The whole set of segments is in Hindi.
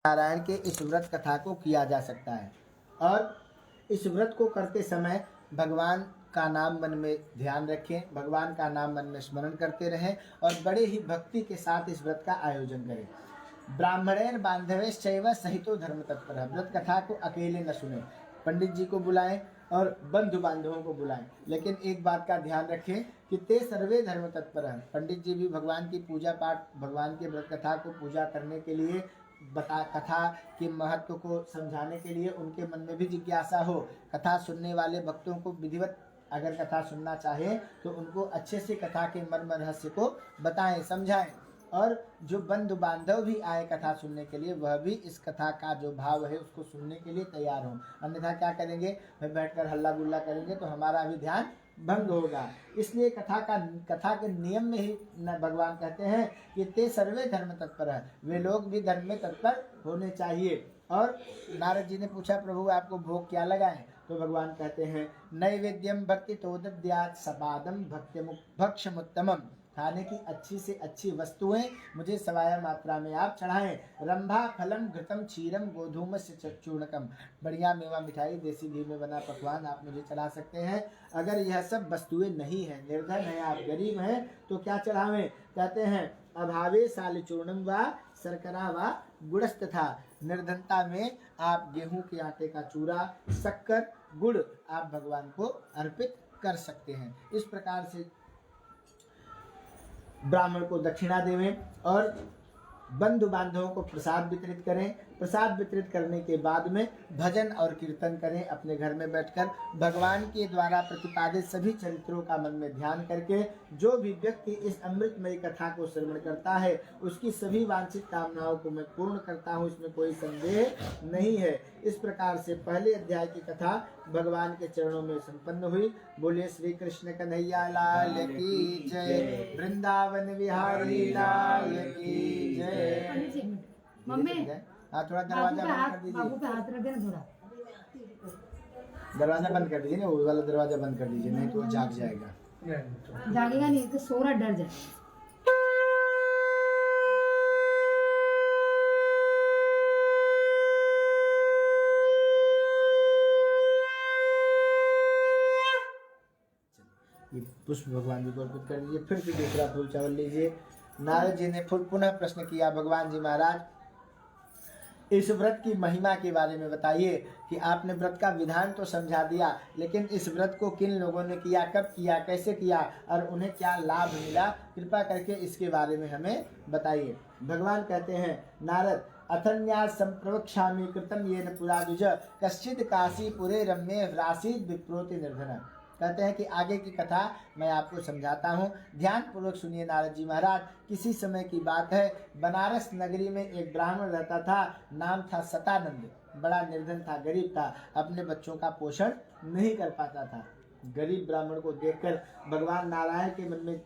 नारायण के इस व्रत कथा को किया जा सकता है। और इस व्रत को करते समय भगवान का नाम मन में ध्यान रखें, भगवान का नाम मन में स्मरण करते रहें और बड़े ही भक्ति के साथ इस व्रत का आयोजन करें। ब्राह्मणेन बांधवेश्चैव सहितो धर्म तत्पर। व्रत कथा को अकेले न सुने, पंडित जी को बुलाएं और बंधु बांधवों को बुलाएं, लेकिन एक बात का ध्यान रखें कि ते सर्वे धर्म तत्पर हैं। पंडित जी भी भगवान की पूजा पाठ, भगवान के व्रत कथा को पूजा करने के लिए, कथा के महत्व को समझाने के लिए उनके मन में भी जिज्ञासा हो। कथा सुनने वाले भक्तों को विधिवत अगर कथा सुनना चाहे तो उनको अच्छे से कथा के मर्म रहस्य को बताएं, समझाएं। और जो बंधु बांधव भी आए कथा सुनने के लिए, वह भी इस कथा का जो भाव है उसको सुनने के लिए तैयार हों। अन्यथा क्या करेंगे, भाई बैठकर हल्ला गुल्ला करेंगे तो हमारा भी ध्यान भंग होगा। इसलिए कथा के नियम में ही भगवान कहते हैं कि ते सर्वे धर्म तत्पर है, वे लोग भी धर्म में तत्पर होने चाहिए। और नारद जी ने पूछा, प्रभु आपको भोग क्या लगाएं? तो भगवान कहते हैं, नैवेद्यम भक्ति तोदद्यात् सपादम भक्ष्यमुत्तमम। खाने की अच्छी से अच्छी वस्तुएं मुझे सवाया मात्रा में आप चढ़ाएं। रंभा फलम घृतम क्षीरम गोधूम से चूर्णकम। बढ़िया मेवा मिठाई, देसी घी में बना पकवान आप मुझे चढ़ा सकते हैं। अगर यह सब वस्तुएं नहीं है, निर्धन है, आप गरीब हैं, तो क्या चढ़ावें? कहते हैं, अभावे सालचूर्णम व शर्करा व गुड़स्तथा। निर्धनता में आप गेहूं के आटे का चूरा, शक्कर, गुड़ आप भगवान को अर्पित कर सकते हैं। इस प्रकार से ब्राह्मण को दक्षिणा देवें और बंधु बांधवों को प्रसाद वितरित करें। प्रसाद वितरित करने के बाद में भजन और कीर्तन करें अपने घर में बैठकर। भगवान के द्वारा प्रतिपादित सभी चरित्रों का मन में ध्यान करके जो भी व्यक्ति इस अमृतमयी कथा को श्रवण करता है उसकी सभी वांछित कामनाओं को मैं पूर्ण करता हूँ, इसमें कोई संदेह नहीं है। इस प्रकार से पहले अध्याय की कथा भगवान के चरणों में संपन्न हुई। बोलिए श्री कृष्ण कन्हैया लाल की जय, वृंदावन बिहारी लाल की जय। मम्मी हाँ, थोड़ा दरवाजा बंद कर दीजिए। बाबू पे हाथ रख देना, थोड़ा दरवाजा बंद कर दीजिए ना, वो वाला दरवाजा बंद कर दीजिए, नहीं तो जाग जाएगा। जागेगा नहीं तो सोरा डर जाए। ये पुष्प भगवान जी को अर्पित कर दीजिए। फिर से दूसरा फूल चावल लीजिए। नारद जी ने पुनः प्रश्न किया, भगवान जी महाराज इस व्रत की महिमा के बारे में बताइए कि आपने व्रत का विधान तो समझा दिया, लेकिन इस व्रत को किन लोगों ने किया, कब किया, कैसे किया और उन्हें क्या लाभ मिला, कृपा करके इसके बारे में हमें बताइए। भगवान कहते हैं, नारद अथन्या संप्रवक्ष्यामि कृतं येन पुरा द्विज कश्चित् काशीपुरे रम्ये ह्रासीत् विप्रोति निर्धन। कहते हैं कि आगे की कथा मैं आपको समझाता हूँ, ध्यान पूर्वक सुनिए नारद जी महाराज। किसी समय की बात है, बनारस नगरी में एक ब्राह्मण रहता था, नाम था सतानंद। बड़ा निर्धन था, गरीब था, अपने बच्चों का पोषण नहीं कर पाता था। गरीब ब्राह्मण को देखकर भगवान नारायण के मन में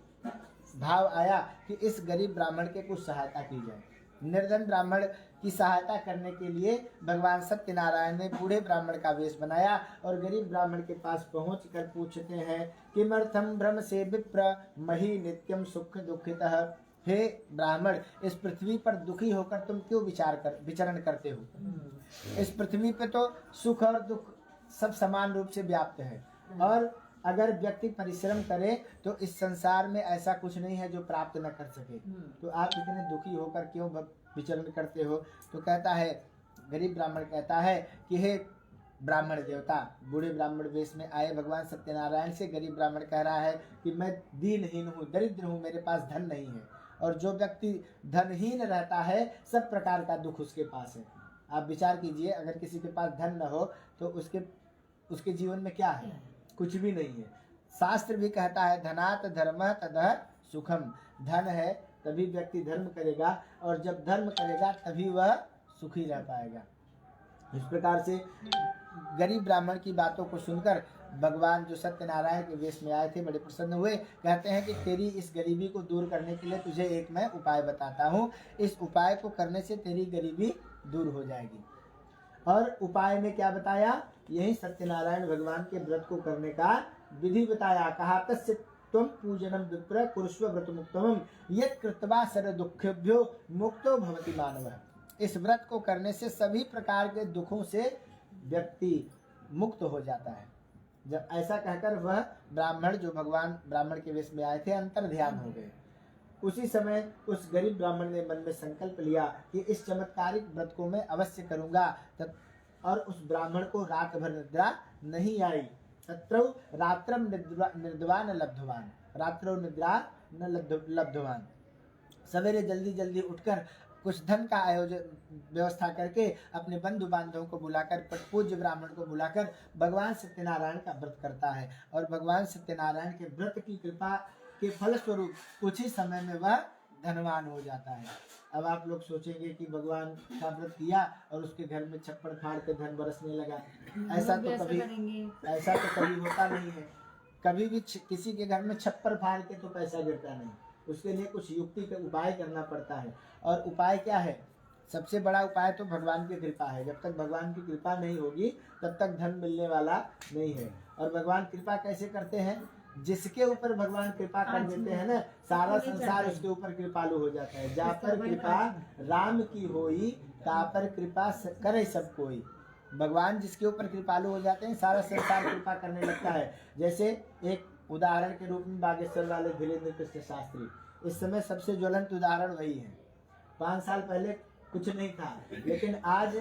भाव आया कि इस गरीब ब्राह्मण के कुछ सहायता की जाए। निर्धन ब्राह्मण की सहायता करने के लिए भगवान सत्यनारायण ने बूढ़े ब्राह्मण का वेश बनाया और गरीब ब्राह्मण के पास पहुंचकर पूछते हैं, किमर्थम भ्रम से विप्र मही नित्यम सुख दुखितः। हे ब्राह्मण, इस पृथ्वी पर दुखी होकर तुम क्यों विचरण करते हो? इस पृथ्वी पे तो सुख और दुख सब समान रूप से व्याप्त है, और अगर व्यक्ति परिश्रम करे तो इस संसार में ऐसा कुछ नहीं है जो प्राप्त न कर सके, तो आप इतने दुखी होकर क्यों विचरण करते हो? तो कहता है, गरीब ब्राह्मण कहता है कि हे ब्राह्मण देवता, बूढ़े ब्राह्मण वेश में आए भगवान सत्यनारायण से गरीब ब्राह्मण कह रहा है कि मैं दीनहीन हूँ, दरिद्र हूँ, मेरे पास धन नहीं है। और जो व्यक्ति धनहीन रहता है सब प्रकार का दुख उसके पास है। आप विचार कीजिए, अगर किसी के पास धन न हो तो उसके जीवन में क्या है? कुछ भी नहीं है। शास्त्र भी कहता है, धनात् धर्मः ततः सुखम। धन है तभी व्यक्ति धर्म करेगा, और जब धर्म करेगा तभी वह सुखी रह पाएगा। इस प्रकार से गरीब ब्राह्मण की बातों को सुनकर भगवान जो सत्यनारायण के वेश में आए थे बड़े प्रसन्न हुए। कहते हैं कि तेरी इस गरीबी को दूर करने के लिए तुझे एक मैं उपाय बताता हूँ, इस उपाय को करने से तेरी गरीबी दूर हो जाएगी। और उपाय में क्या बताया? यही सत्यनारायण भगवान के व्रत को करने का विधि बताया। कहा, तस्य त्वं पूजनम विप्र कुरुष्व व्रतमुत्तमं यत् कृत्वा सर्व दुःखेभ्यो मुक्तो भवति मानवः। इस व्रत को करने से सभी प्रकार के दुखों से व्यक्ति मुक्त हो जाता है। जब ऐसा कहकर वह ब्राह्मण, जो भगवान ब्राह्मण के वेश में आए थे, अंतर ध्यान हो गए। उसी समय उस गरीब ब्राह्मण ने मन में संकल्प लिया कि इस चमत्कारिक व्रत को मैं अवश्य करूंगा। और उस ब्राह्मण को रात भर निद्रा नहीं आई। तत्रौ रात्रम निर्द्वा न लब्धवान, रात्रौ निद्रा न लब्धवान। सवेरे जल्दी जल्दी उठकर कुछ धन का आयोजन व्यवस्था करके अपने बंधु बांधवों को बुलाकर, पूज्य ब्राह्मण को बुलाकर भगवान सत्यनारायण का व्रत करता है। और भगवान सत्यनारायण के व्रत की कृपा के फलस्वरूप कुछ ही समय में वह धनवान हो जाता है। अब आप लोग सोचेंगे कि भगवान का व्रत किया और उसके घर में छप्पड़ फाड़ के धन बरसने लगा। ऐसा तो कभी होता नहीं है। कभी भी किसी के घर में छप्पर फाड़ के तो पैसा गिरता नहीं। उसके लिए कुछ युक्ति का उपाय करना पड़ता है। और उपाय क्या है? सबसे बड़ा उपाय तो भगवान की कृपा है। जब तक भगवान की कृपा नहीं होगी तब तक धन मिलने वाला नहीं है। और भगवान कृपा कैसे करते हैं? जिसके ऊपर भगवान कृपा कर देते हैं ना, सारा संसार उसके ऊपर कृपालु हो जाता है। जा पर कृपा राम की होई, ता पर कृपा करे सब कोई। भगवान जिसके ऊपर कृपालु हो जाते हैं, सारा संसार कृपा करने लगता है। जैसे एक उदाहरण के रूप में बागेश्वर वाले धीरेन्द्र कृष्ण शास्त्री इस समय सबसे ज्वलंत उदाहरण वही है। 5 साल पहले कुछ नहीं था, लेकिन आज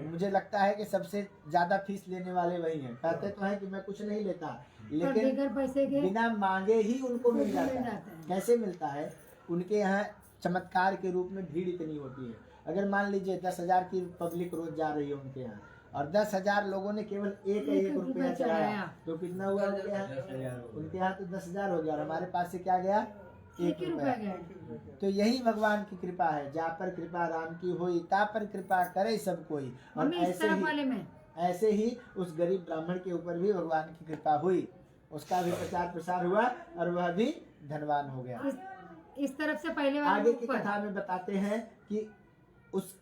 मुझे लगता है कि सबसे ज्यादा फीस लेने वाले वही हैं। कहते तो हैं कि मैं कुछ नहीं लेता, लेकिन पैसे के बिना मांगे ही उनको मिल जाता है। कैसे मिलता है? उनके यहाँ चमत्कार के रूप में भीड़ इतनी होती है। अगर मान लीजिए 10,000 की पब्लिक रोज जा रही है उनके यहाँ, और 10,000 लोगों ने केवल एक रुपया चढ़ाया, तो कितना हुआ उनके यहाँ? उनके यहाँ तो 10,000 हो गया, और हमारे पास से क्या गया? 1 रुपया। तो यही भगवान की कृपा है। जा पर कृपा राम की हुई, ता पर कृपा करे सब कोई। और ऐसे ही उस गरीब ब्राह्मण के ऊपर भी भगवान की कृपा हुई। उसका भी प्रचार प्रसार हुआ और वह भी धनवान हो गया। इस तरफ से पहले आगे की कथा में बताते हैं कि उस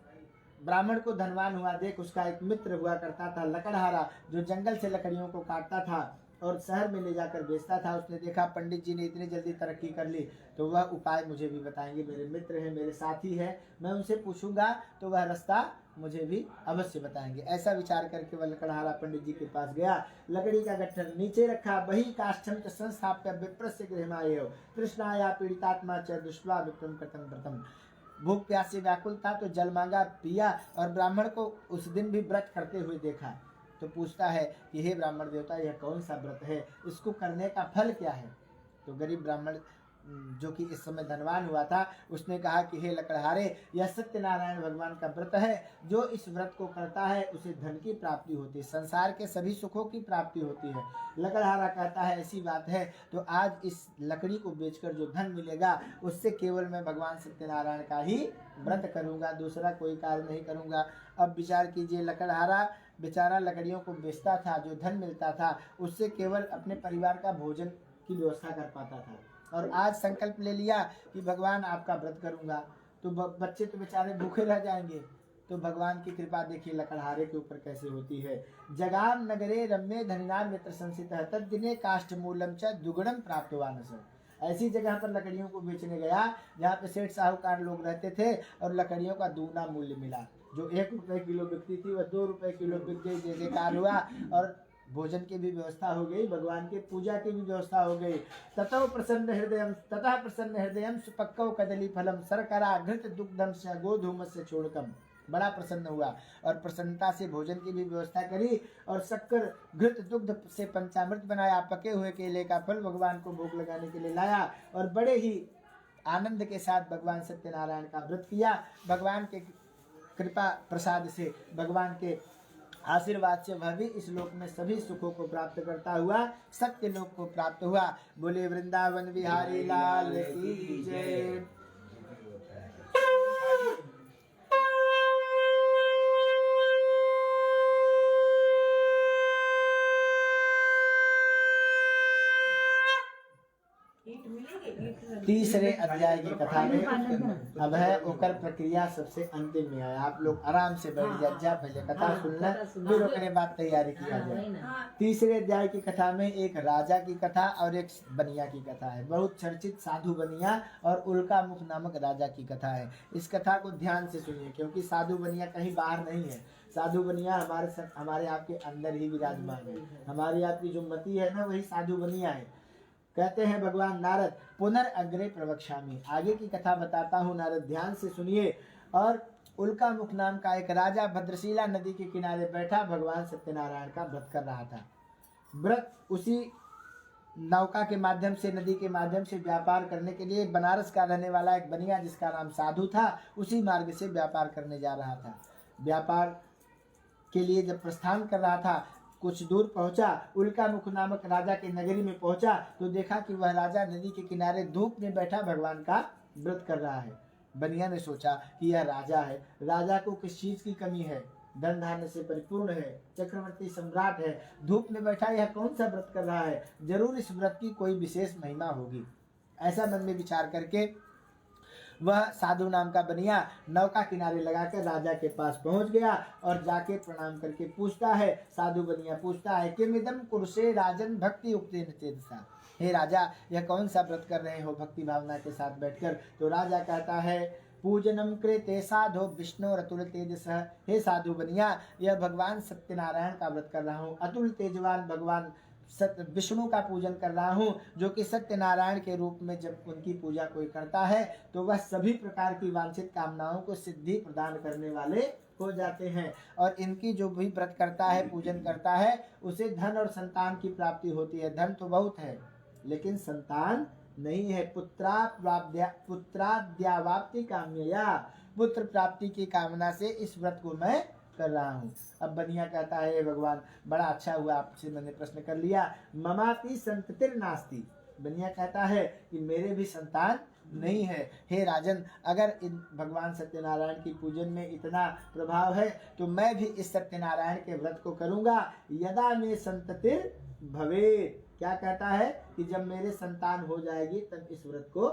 ब्राह्मण को धनवान हुआ देख उसका एक मित्र हुआ करता था लकड़हारा, जो जंगल से लकड़ियों को काटता था और शहर में ले जाकर बेचता था। उसने देखा पंडित जी ने इतनी जल्दी तरक्की कर ली, तो वह उपाय मुझे भी बताएंगे। मेरे मित्र हैं, मेरे साथी हैं, मैं उनसे पूछूंगा तो वह रास्ता मुझे भी अवश्य बताएंगे। ऐसा विचार करके वह लकड़हारा पंडित जी के पास गया। लकड़ी का गट्ठर नीचे रखा, बही काष्ठम च संस्थाप्य विप्रस्य गृहमायो तृष्णाया पीड़ितात्मा च दृष्ट्वा विक्रम कृतं व्रतम। भूख प्यास से व्याकुल था तो जल मांगा, पिया, और ब्राह्मण को उस दिन भी व्रत करते हुए देखा। तो पूछता है कि हे ब्राह्मण देवता, यह कौन सा व्रत है? इसको करने का फल क्या है? तो गरीब ब्राह्मण जो कि इस समय धनवान हुआ था, उसने कहा कि हे लकड़हारे, यह सत्यनारायण भगवान का व्रत है। जो इस व्रत को करता है उसे धन की प्राप्ति होती है, संसार के सभी सुखों की प्राप्ति होती है। लकड़हारा कहता है ऐसी बात है, तो आज इस लकड़ी को बेचकर जो धन मिलेगा उससे केवल मैं भगवान सत्यनारायण का ही व्रत करूंगा, दूसरा कोई कार्य नहीं करूंगा। अब विचार कीजिए, लकड़हारा बेचारा लकड़ियों को बेचता था, जो धन मिलता था उससे केवल अपने परिवार का भोजन की व्यवस्था कर पाता था। और आज संकल्प ले लिया कि भगवान आपका व्रत करूंगा, तो बच्चे तो बेचारे भूखे रह जाएंगे। तो भगवान की कृपा देखिए लकड़हारे के ऊपर कैसे होती है। जगाम नगरे रम्ये धनिनाम मित्र संसितः तद्दिने काष्ठमूलम च दुगुणम प्राप्तवान। ऐसी जगह पर लकड़ियों को बेचने गया जहाँ पे सेठ साहूकार लोग रहते थे, और लकड़ियों का दूना मूल्य मिला। जो 1 रुपये किलो बिकती थी वह 2 रुपये किलो बिक गई। जय जयकार हुआ और भोजन की भी व्यवस्था हो गई, भगवान की पूजा की भी व्यवस्था हो गई। ततः प्रसन्न हृदयम सुपक्कौ कदली फलम शर्करा घृत दुग्धम से गोधूम से छोड़कम। बड़ा प्रसन्न हुआ और प्रसन्नता से भोजन की भी व्यवस्था करी, और शक्कर घृत दुग्ध से पंचामृत बनाया, पके हुए केले का फल भगवान को भोग लगाने के लिए लाया, और बड़े ही आनंद के साथ भगवान सत्यनारायण का व्रत किया। भगवान के कृपा प्रसाद से, भगवान के आशीर्वाद से वह भी इस लोक में सभी सुखों को प्राप्त करता हुआ सत्य लोक को प्राप्त हुआ। बोले वृंदावन बिहारी लाल की जय। तीसरे अध्याय की कथा में अब है ओकर प्रक्रिया सबसे अंतिम में है। आप लोग आराम से बैठ जा पहले कथा सुनना, फिर ओकरे बाद तैयारी किया जाए। तीसरे अध्याय की कथा में एक राजा की कथा और एक बनिया की कथा है। बहुत चर्चित साधु बनिया और उल्का मुख नामक राजा की कथा है। इस कथा को ध्यान से सुनिए, क्योंकि साधु बनिया कहीं बाहर नहीं है। साधु बनिया हमारे आपके अंदर ही विराजमान है। हमारी आपकी जो मति है ना, वही साधु बनिया है। कहते हैं भगवान नारद, पुनर्अग्रे प्रवक्ष्यामि, आगे की कथा बताता हूँ नारद, ध्यान से सुनिए। और उल्का मुख नाम का एक राजा भद्रशिला नदी के किनारे बैठा भगवान सत्यनारायण का व्रत कर रहा था। व्रत उसी नौका के माध्यम से, नदी के माध्यम से व्यापार करने के लिए बनारस का रहने वाला एक बनिया जिसका नाम साधु था, उसी मार्ग से व्यापार करने जा रहा था। व्यापार के लिए जब प्रस्थान कर रहा था, कुछ दूर पहुंचा, उल्का मुख नामक राजा के नगरी में पहुंचा तो देखा कि वह राजा नदी के किनारे धूप में बैठा भगवान का व्रत कर रहा है। बनिया ने सोचा कि यह राजा है, राजा को किस चीज की कमी है, धन धान्य से परिपूर्ण है, चक्रवर्ती सम्राट है, धूप में बैठा यह कौन सा व्रत कर रहा है, जरूर इस व्रत की कोई विशेष महिमा होगी। ऐसा मन में विचार करके वह साधु नाम का बनिया नौका किनारे लगाकर राजा के पास पहुंच गया और जाके प्रणाम करके पूछता है, साधु बनिया पूछता है, किमिदम कुरुषे राजन भक्ति उक्तेन चेतसा, हे राजा यह कौन सा व्रत कर रहे हो भक्ति भावना के साथ बैठकर। तो राजा कहता है, पूजनम कृते साधो विष्णु अतुल तेजस, हे साधु बनिया यह भगवान सत्यनारायण का व्रत कर रहा हूँ। अतुल तेजवान भगवान विष्णु का पूजन कर रहा हूँ, जो कि सत्यनारायण के रूप में जब उनकी पूजा कोई करता है तो वह सभी प्रकार की वांछित कामनाओं को सिद्धि प्रदान करने वाले हो जाते हैं। और इनकी जो भी व्रत करता है, पूजन करता है, उसे धन और संतान की प्राप्ति होती है। धन तो बहुत है लेकिन संतान नहीं है। पुत्राद्यावाप्ति काम्यया, पुत्र प्राप्ति की कामना से इस व्रत को मैं कर रहा हूँ। अब बनिया कहता है, भगवान बड़ा अच्छा हुआ आपसे मैंने प्रश्न कर लिया, ममापि संततिर नास्ति, बनिया कहता है कि मेरे भी संतान नहीं है। हे राजन, अगर इन भगवान सत्यनारायण की पूजन में इतना प्रभाव है तो मैं भी इस सत्यनारायण के व्रत को करूंगा। यदा में संततिर भवेत, क्या कहता है कि जब मेरे संतान हो जाएगी तब इस व्रत को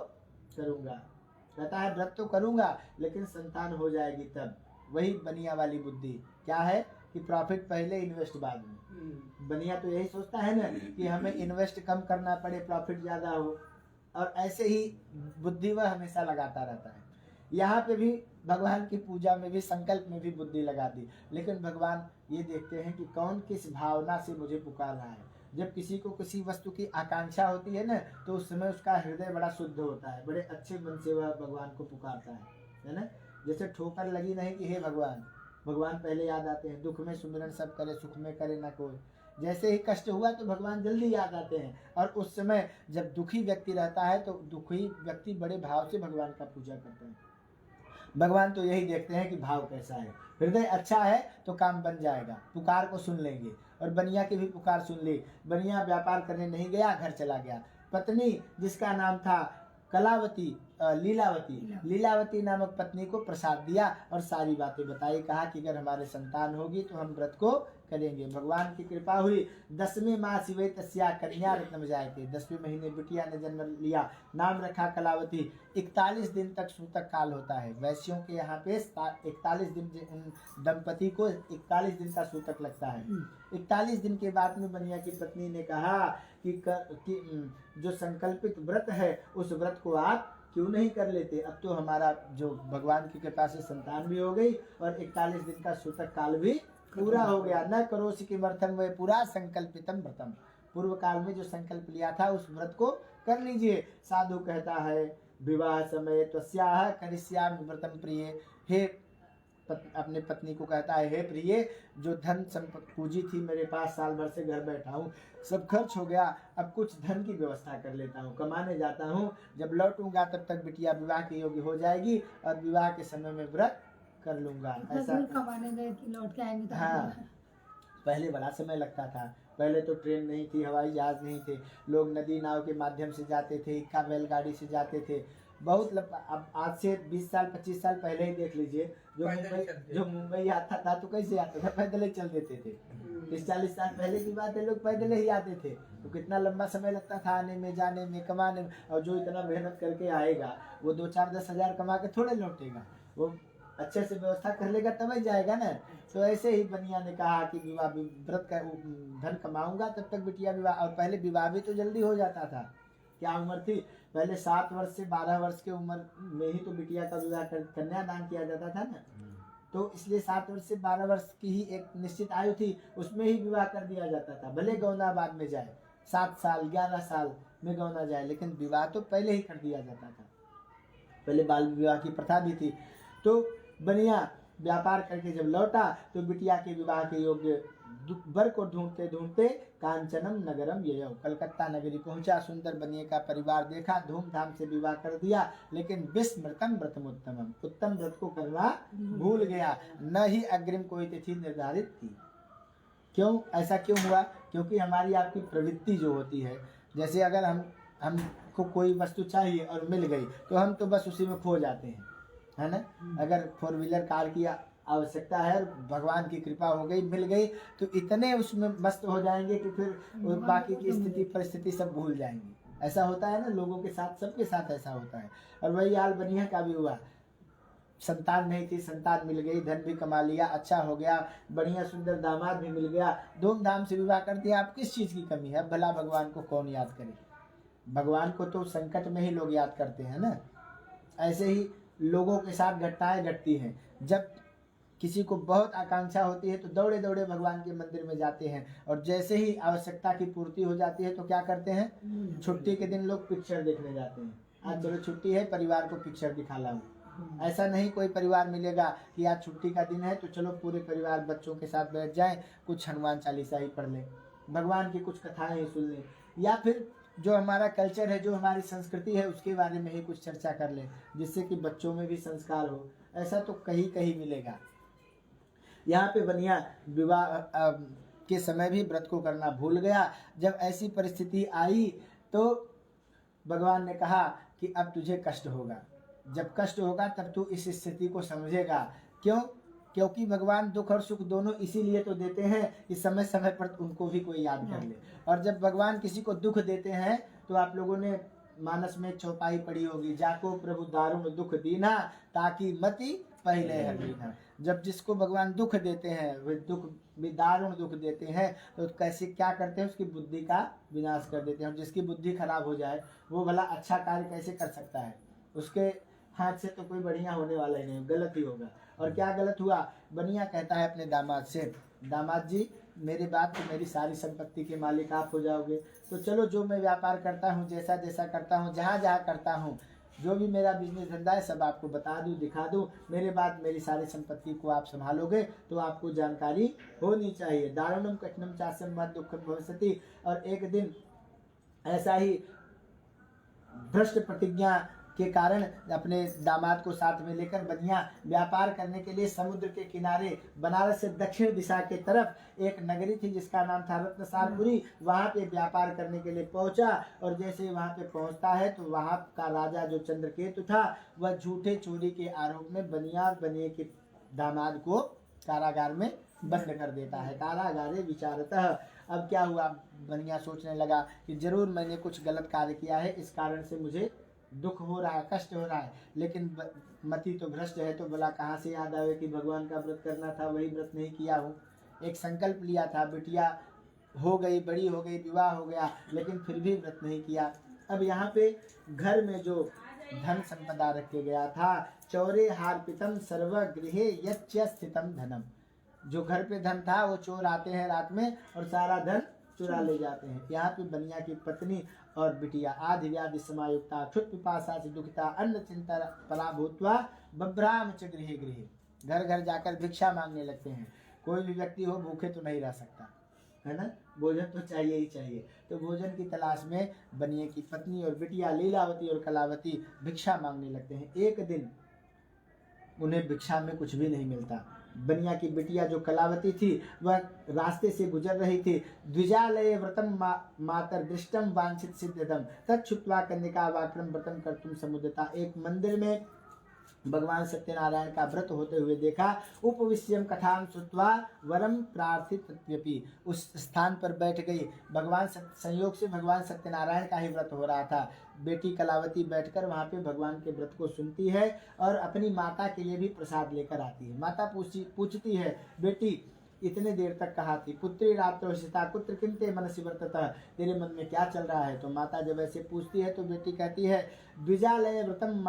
करूंगा। कहता है व्रत तो करूंगा लेकिन संतान हो जाएगी तब। वही बनिया वाली बुद्धि क्या है कि प्रॉफिट पहले इन्वेस्ट बाद में। बनिया तो यही सोचता है ना कि हमें इन्वेस्ट कम करना पड़े, प्रॉफिट ज्यादा हो, और ऐसे ही बुद्धि वह हमेशा लगाता रहता है। यहाँ पे भी भगवान की पूजा में भी, संकल्प में भी बुद्धि लगा दी, लेकिन भगवान ये देखते हैं कि कौन किस भावना से मुझे पुकार रहा है। जब किसी को किसी वस्तु की आकांक्षा होती है ना, तो उस समय उसका हृदय बड़ा शुद्ध होता है, बड़े अच्छे मन से वह भगवान को पुकारता है ना। जैसे ठोकर लगी नहीं कि हे भगवान, भगवान पहले याद आते हैं। दुख में सुमिरन सब करे, सुख में करे ना कोई। जैसे ही कष्ट हुआ तो भगवान जल्दी याद आते हैं, और उस समय जब दुखी व्यक्ति रहता है तो दुखी व्यक्ति बड़े भाव से भगवान का पूजा करते हैं। भगवान तो यही देखते हैं कि भाव कैसा है। हृदय अच्छा है तो काम बन जाएगा, पुकार को सुन लेंगे। और बनिया की भी पुकार सुन ली। बनिया व्यापार करने नहीं गया, घर चला गया। पत्नी जिसका नाम था कलावती, लीलावती नामक पत्नी को प्रसाद दिया और सारी बातें बताई। कहा कि अगर हमारे संतान होगी तो हम व्रत को करेंगे। भगवान की कृपा हुई। 10वें मास हुए तस्या कन्या रत्न जायते, 10वें महीने बिटिया ने जन्म लिया, नाम रखा कलावती। 41 दिन तक सूतक काल होता है वैश्यों के यहाँ पे। 41 दिन उन दंपति को 41 दिन का सूतक लगता है। 41 दिन के बाद में बनिया की पत्नी ने कहा कि जो संकल्पित व्रत है उस व्रत को आप क्यों नहीं कर लेते। अब तो हमारा जो भगवान की कृपा से संतान भी हो गई और 41 दिन का सूतक काल भी पूरा हो गया। न करोसि किमर्थं वै पुरा संकल्पितम व्रतम, पूर्व काल में जो संकल्प लिया था उस व्रत को कर लीजिए। साधु कहता है, विवाह समय त्वस्याः करिष्यामि व्रतम प्रिय। हे अपने पत्नी को कहता है, हे प्रिय, जो धन संपत्ति पूंजी थी मेरे पास, साल भर से घर बैठा हूँ, सब खर्च हो गया, अब कुछ धन की व्यवस्था कर लेता हूँ, कमाने जाता हूँ, जब लौटूंगा तब तक बिटिया विवाह के योग्य हो जाएगी और विवाह के समय में व्रत कर लूंगा। ऐसा कमाने गए कि लौट के आएंगे तो हाँ, पहले बड़ा समय लगता था। पहले तो ट्रेन नहीं थी, हवाई जहाज नहीं थे, लोग नदी नाव के माध्यम से जाते थे, इक्का बैलगाड़ी से जाते थे। बहुत अब आज से 20 साल 25 साल पहले ही देख लीजिए, जो मुंबई आता था तो कैसे आता था, पैदल ही चल देते थे। 30-40 साल पहले की बात है, लोग पैदल ही आते थे, तो कितना लंबा समय लगता था आने में, जाने में, कमाने में। और जो इतना मेहनत करके आएगा वो 2-4-10 हजार कमा के थोड़े लौटेगा, वो अच्छे से व्यवस्था कर लेगा तब ही जाएगा ना। तो ऐसे ही बनिया ने कहा कि विवाह व्रत का धन कमाऊंगा तब तक बिटिया विवाह। और पहले विवाह भी तो जल्दी हो जाता था। क्या उम्र थी पहले? 7 वर्ष से 12 वर्ष की उम्र में ही तो बिटिया का विवाह कन्यादान किया जाता था ना। तो इसलिए 7 वर्ष से 12 वर्ष की ही एक निश्चित आयु थी, उसमें ही विवाह कर दिया जाता था। भले गौना बाद में जाए, 7 साल 11 साल में गौना जाए, लेकिन विवाह तो पहले ही कर दिया जाता था। पहले बाल विवाह की प्रथा भी थी। तो बनिया व्यापार करके जब लौटा तो बिटिया के विवाह के योग्य वर को ढूंढते ढूंढते कांचनम नगरम ययौ, कलकत्ता नगरी पहुंचा। सुंदर बनिए का परिवार देखा, धूमधाम से विवाह कर दिया, लेकिन विस्मृतम व्रतमुत्तमम, उत्तम व्रत को करना भूल गया, न ही अग्रिम कोई तिथि निर्धारित की। क्यों ऐसा क्यों हुआ? क्योंकि हमारी आपकी प्रवृत्ति जो होती है, जैसे अगर हमको कोई वस्तु चाहिए और मिल गई तो हम तो बस उसी में खो जाते हैं, है ना। अगर 4 व्हीलर कार की आवश्यकता है और भगवान की कृपा हो गई, मिल गई, तो इतने उसमें मस्त हो जाएंगे कि फिर बाकी की स्थिति परिस्थिति सब भूल जाएंगे। ऐसा होता है ना लोगों के साथ, सबके साथ ऐसा होता है। और वही हाल बनिया का भी हुआ। संतान नहीं थी, संतान मिल गई, धन भी कमा लिया, अच्छा हो गया, बढ़िया सुंदर दामाद भी मिल गया, धूमधाम से विवाह कर दिया। आप किस चीज़ की कमी है? भला भगवान को कौन याद करे? भगवान को तो संकट में ही लोग याद करते हैं ना। ऐसे ही लोगों के साथ घटनाएं घटती हैं। जब किसी को बहुत आकांक्षा होती है तो दौड़े दौड़े भगवान के मंदिर में जाते हैं, और जैसे ही आवश्यकता की पूर्ति हो जाती है तो क्या करते हैं? छुट्टी के दिन लोग पिक्चर देखने जाते हैं। आज चलो छुट्टी है, परिवार को पिक्चर दिखा लाऊं। ऐसा नहीं कोई परिवार मिलेगा कि आज छुट्टी का दिन है तो चलो पूरे परिवार बच्चों के साथ बैठ जाएं, कुछ हनुमान चालीसा ही पढ़ लें, भगवान की कुछ कथाएं ही सुन लें, या फिर जो हमारा कल्चर है, जो हमारी संस्कृति है, उसके बारे में ही कुछ चर्चा कर लें, जिससे कि बच्चों में भी संस्कार हो। ऐसा तो कहीं कहीं मिलेगा। यहाँ पे बनिया विवाह के समय भी व्रत को करना भूल गया। जब ऐसी परिस्थिति आई तो भगवान ने कहा कि अब तुझे कष्ट होगा। जब कष्ट होगा तब तू इस स्थिति को समझेगा। क्यों? क्योंकि भगवान दुख और सुख दोनों इसीलिए तो देते हैं कि समय समय पर उनको भी कोई याद कर ले। और जब भगवान किसी को दुख देते हैं तो आप लोगों ने मानस में चौपाई पढ़ी होगी, जाको प्रभु दारुण दुख दीना ताकि मति पहले है दीना। जब जिसको भगवान दुख देते हैं, वे दुख भी दारुण दुख देते हैं, तो कैसे क्या करते हैं? उसकी बुद्धि का विनाश कर देते हैं। और जिसकी बुद्धि खराब हो जाए वो भला अच्छा कार्य कैसे कर सकता है? उसके हाथ से तो कोई बढ़िया होने वाला ही नहीं, गलत ही होगा। और क्या गलत हुआ? बनिया कहता है अपने दामाद से, दामाद जी मेरे बाद तो मेरी सारी संपत्ति के मालिक आप हो जाओगे, तो चलो जो मैं व्यापार करता हूँ, जैसा जैसा करता हूँ, जहाँ जहाँ करता हूँ, जो भी मेरा बिजनेस धंधा है सब आपको बता दूँ, दिखा दूँ। मेरे बाद मेरी सारी संपत्ति को आप संभालोगे तो आपको जानकारी होनी चाहिए। दारुणम कठिनम चास्यम मत दुखम भविष्यति। और एक दिन ऐसा ही भ्रष्ट प्रतिज्ञा के कारण अपने दामाद को साथ में लेकर बनिया व्यापार करने के लिए समुद्र के किनारे बनारस से दक्षिण दिशा के तरफ एक नगरी थी जिसका नाम था रत्नसारपुरी, वहाँ पे व्यापार करने के लिए पहुंचा। और जैसे वहाँ पे पहुंचता है तो वहाँ का राजा जो चंद्रकेतु था वह झूठे चोरी के आरोप में बनिया और बनिए के दामाद को कारागार में बंद कर देता है। कारागारे विचारतः। अब क्या हुआ? बनिया सोचने लगा कि जरूर मैंने कुछ गलत कार्य किया है, इस कारण से मुझे दुख हो रहा है, कष्ट हो रहा है, लेकिन मति तो भ्रष्ट है, तो बोला कहाँ से याद आवे कि भगवान का व्रत करना था, वही व्रत नहीं किया हूँ। एक संकल्प लिया था, बिटिया हो गई, बड़ी हो गई, विवाह हो गया, लेकिन फिर भी व्रत नहीं किया। अब यहाँ पे घर में जो धन संपदा रखे गया था, चौरे हार्पितम सर्व गृहे यच्च स्थितम धनम, जो घर पे धन था वो चोर आते हैं रात में और सारा धन चुरा ले जाते हैं। यहाँ पे बनिया की पत्नी और बिटिया आधि व्याधि समायुक्ता क्षुत पिपासा से दुखिता अन्न चिंता पराभूतवा बभ्राम च गृहे गृहे, घर घर जाकर भिक्षा मांगने लगते हैं। कोई भी व्यक्ति हो भूखे तो नहीं रह सकता, है ना, भोजन तो चाहिए ही चाहिए। तो भोजन की तलाश में बनिए की पत्नी और बिटिया लीलावती और कलावती भिक्षा मांगने लगते हैं। एक दिन उन्हें भिक्षा में कुछ भी नहीं मिलता। बनिया की बिटिया जो कलावती थी वह रास्ते से गुजर रही थी। द्विजालय व्रतम मातर दृष्टम वांछित सिद्धदम तच्छुत्वा कन्यका वाक्रम व्रतम कर्तुम समुद्यता। एक मंदिर में भगवान सत्यनारायण का व्रत होते हुए देखा। उपविश्यम कथाम श्रुत्वा वरम प्रार्थितव्यपि। उस स्थान पर बैठ गई। भगवान संयोग से भगवान सत्यनारायण का ही व्रत हो रहा था। बेटी कलावती बैठकर वहाँ पे भगवान के व्रत को सुनती है और अपनी माता के लिए भी प्रसाद लेकर आती है। माता पूछती है, बेटी इतने देर तक कहा थी, पुत्री रात्रो सीता कुत्र किंते मनसि वर्ततः, तेरे मन में क्या चल रहा है। तो माता जब ऐसे पूछती है तो बेटी कहती है, द्विजालय व्रतम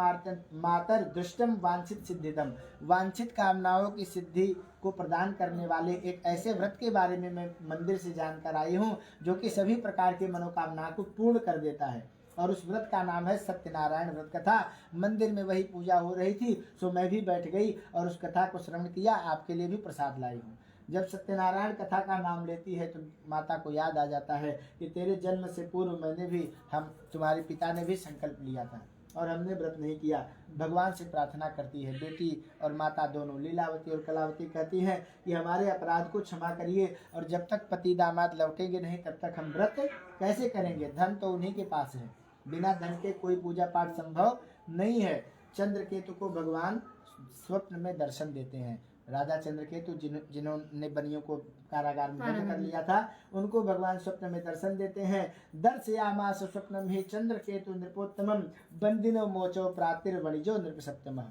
मातर दृष्टम वांछित सिद्धिदम। वांछित कामनाओं की सिद्धि को प्रदान करने वाले एक ऐसे व्रत के बारे में मैं मंदिर से जानकर आई हूँ जो कि सभी प्रकार की मनोकामना को पूर्ण कर देता है। और उस व्रत का नाम है सत्यनारायण व्रत कथा। मंदिर में वही पूजा हो रही थी, सो मैं भी बैठ गई और उस कथा को श्रवण किया। आपके लिए भी प्रसाद लाई हूँ। जब सत्यनारायण कथा का नाम लेती है तो माता को याद आ जाता है कि तेरे जन्म से पूर्व मैंने भी, हम तुम्हारे पिता ने भी संकल्प लिया था और हमने व्रत नहीं किया। भगवान से प्रार्थना करती है। बेटी और माता दोनों, लीलावती और कलावती, कहती हैं कि हमारे अपराध को क्षमा करिए और जब तक पति दामाद लौटेंगे नहीं तब तक हम व्रत कैसे करेंगे। धन तो उन्हीं के पास है, बिना धन के कोई पूजा पाठ संभव नहीं है। चंद्रकेतु को भगवान स्वप्न में दर्शन देते हैं। राजा चंद्रकेतु जिन्होंने बनियों को कारागार में बंद कर लिया था, उनको भगवान स्वप्न में दर्शन देते हैं। दर्शयामास स्वप्नम ही चंद्रकेतु नृपोत्तमम बंदिनो मोचो प्रातिर्वणिजो नृपसप्तमः।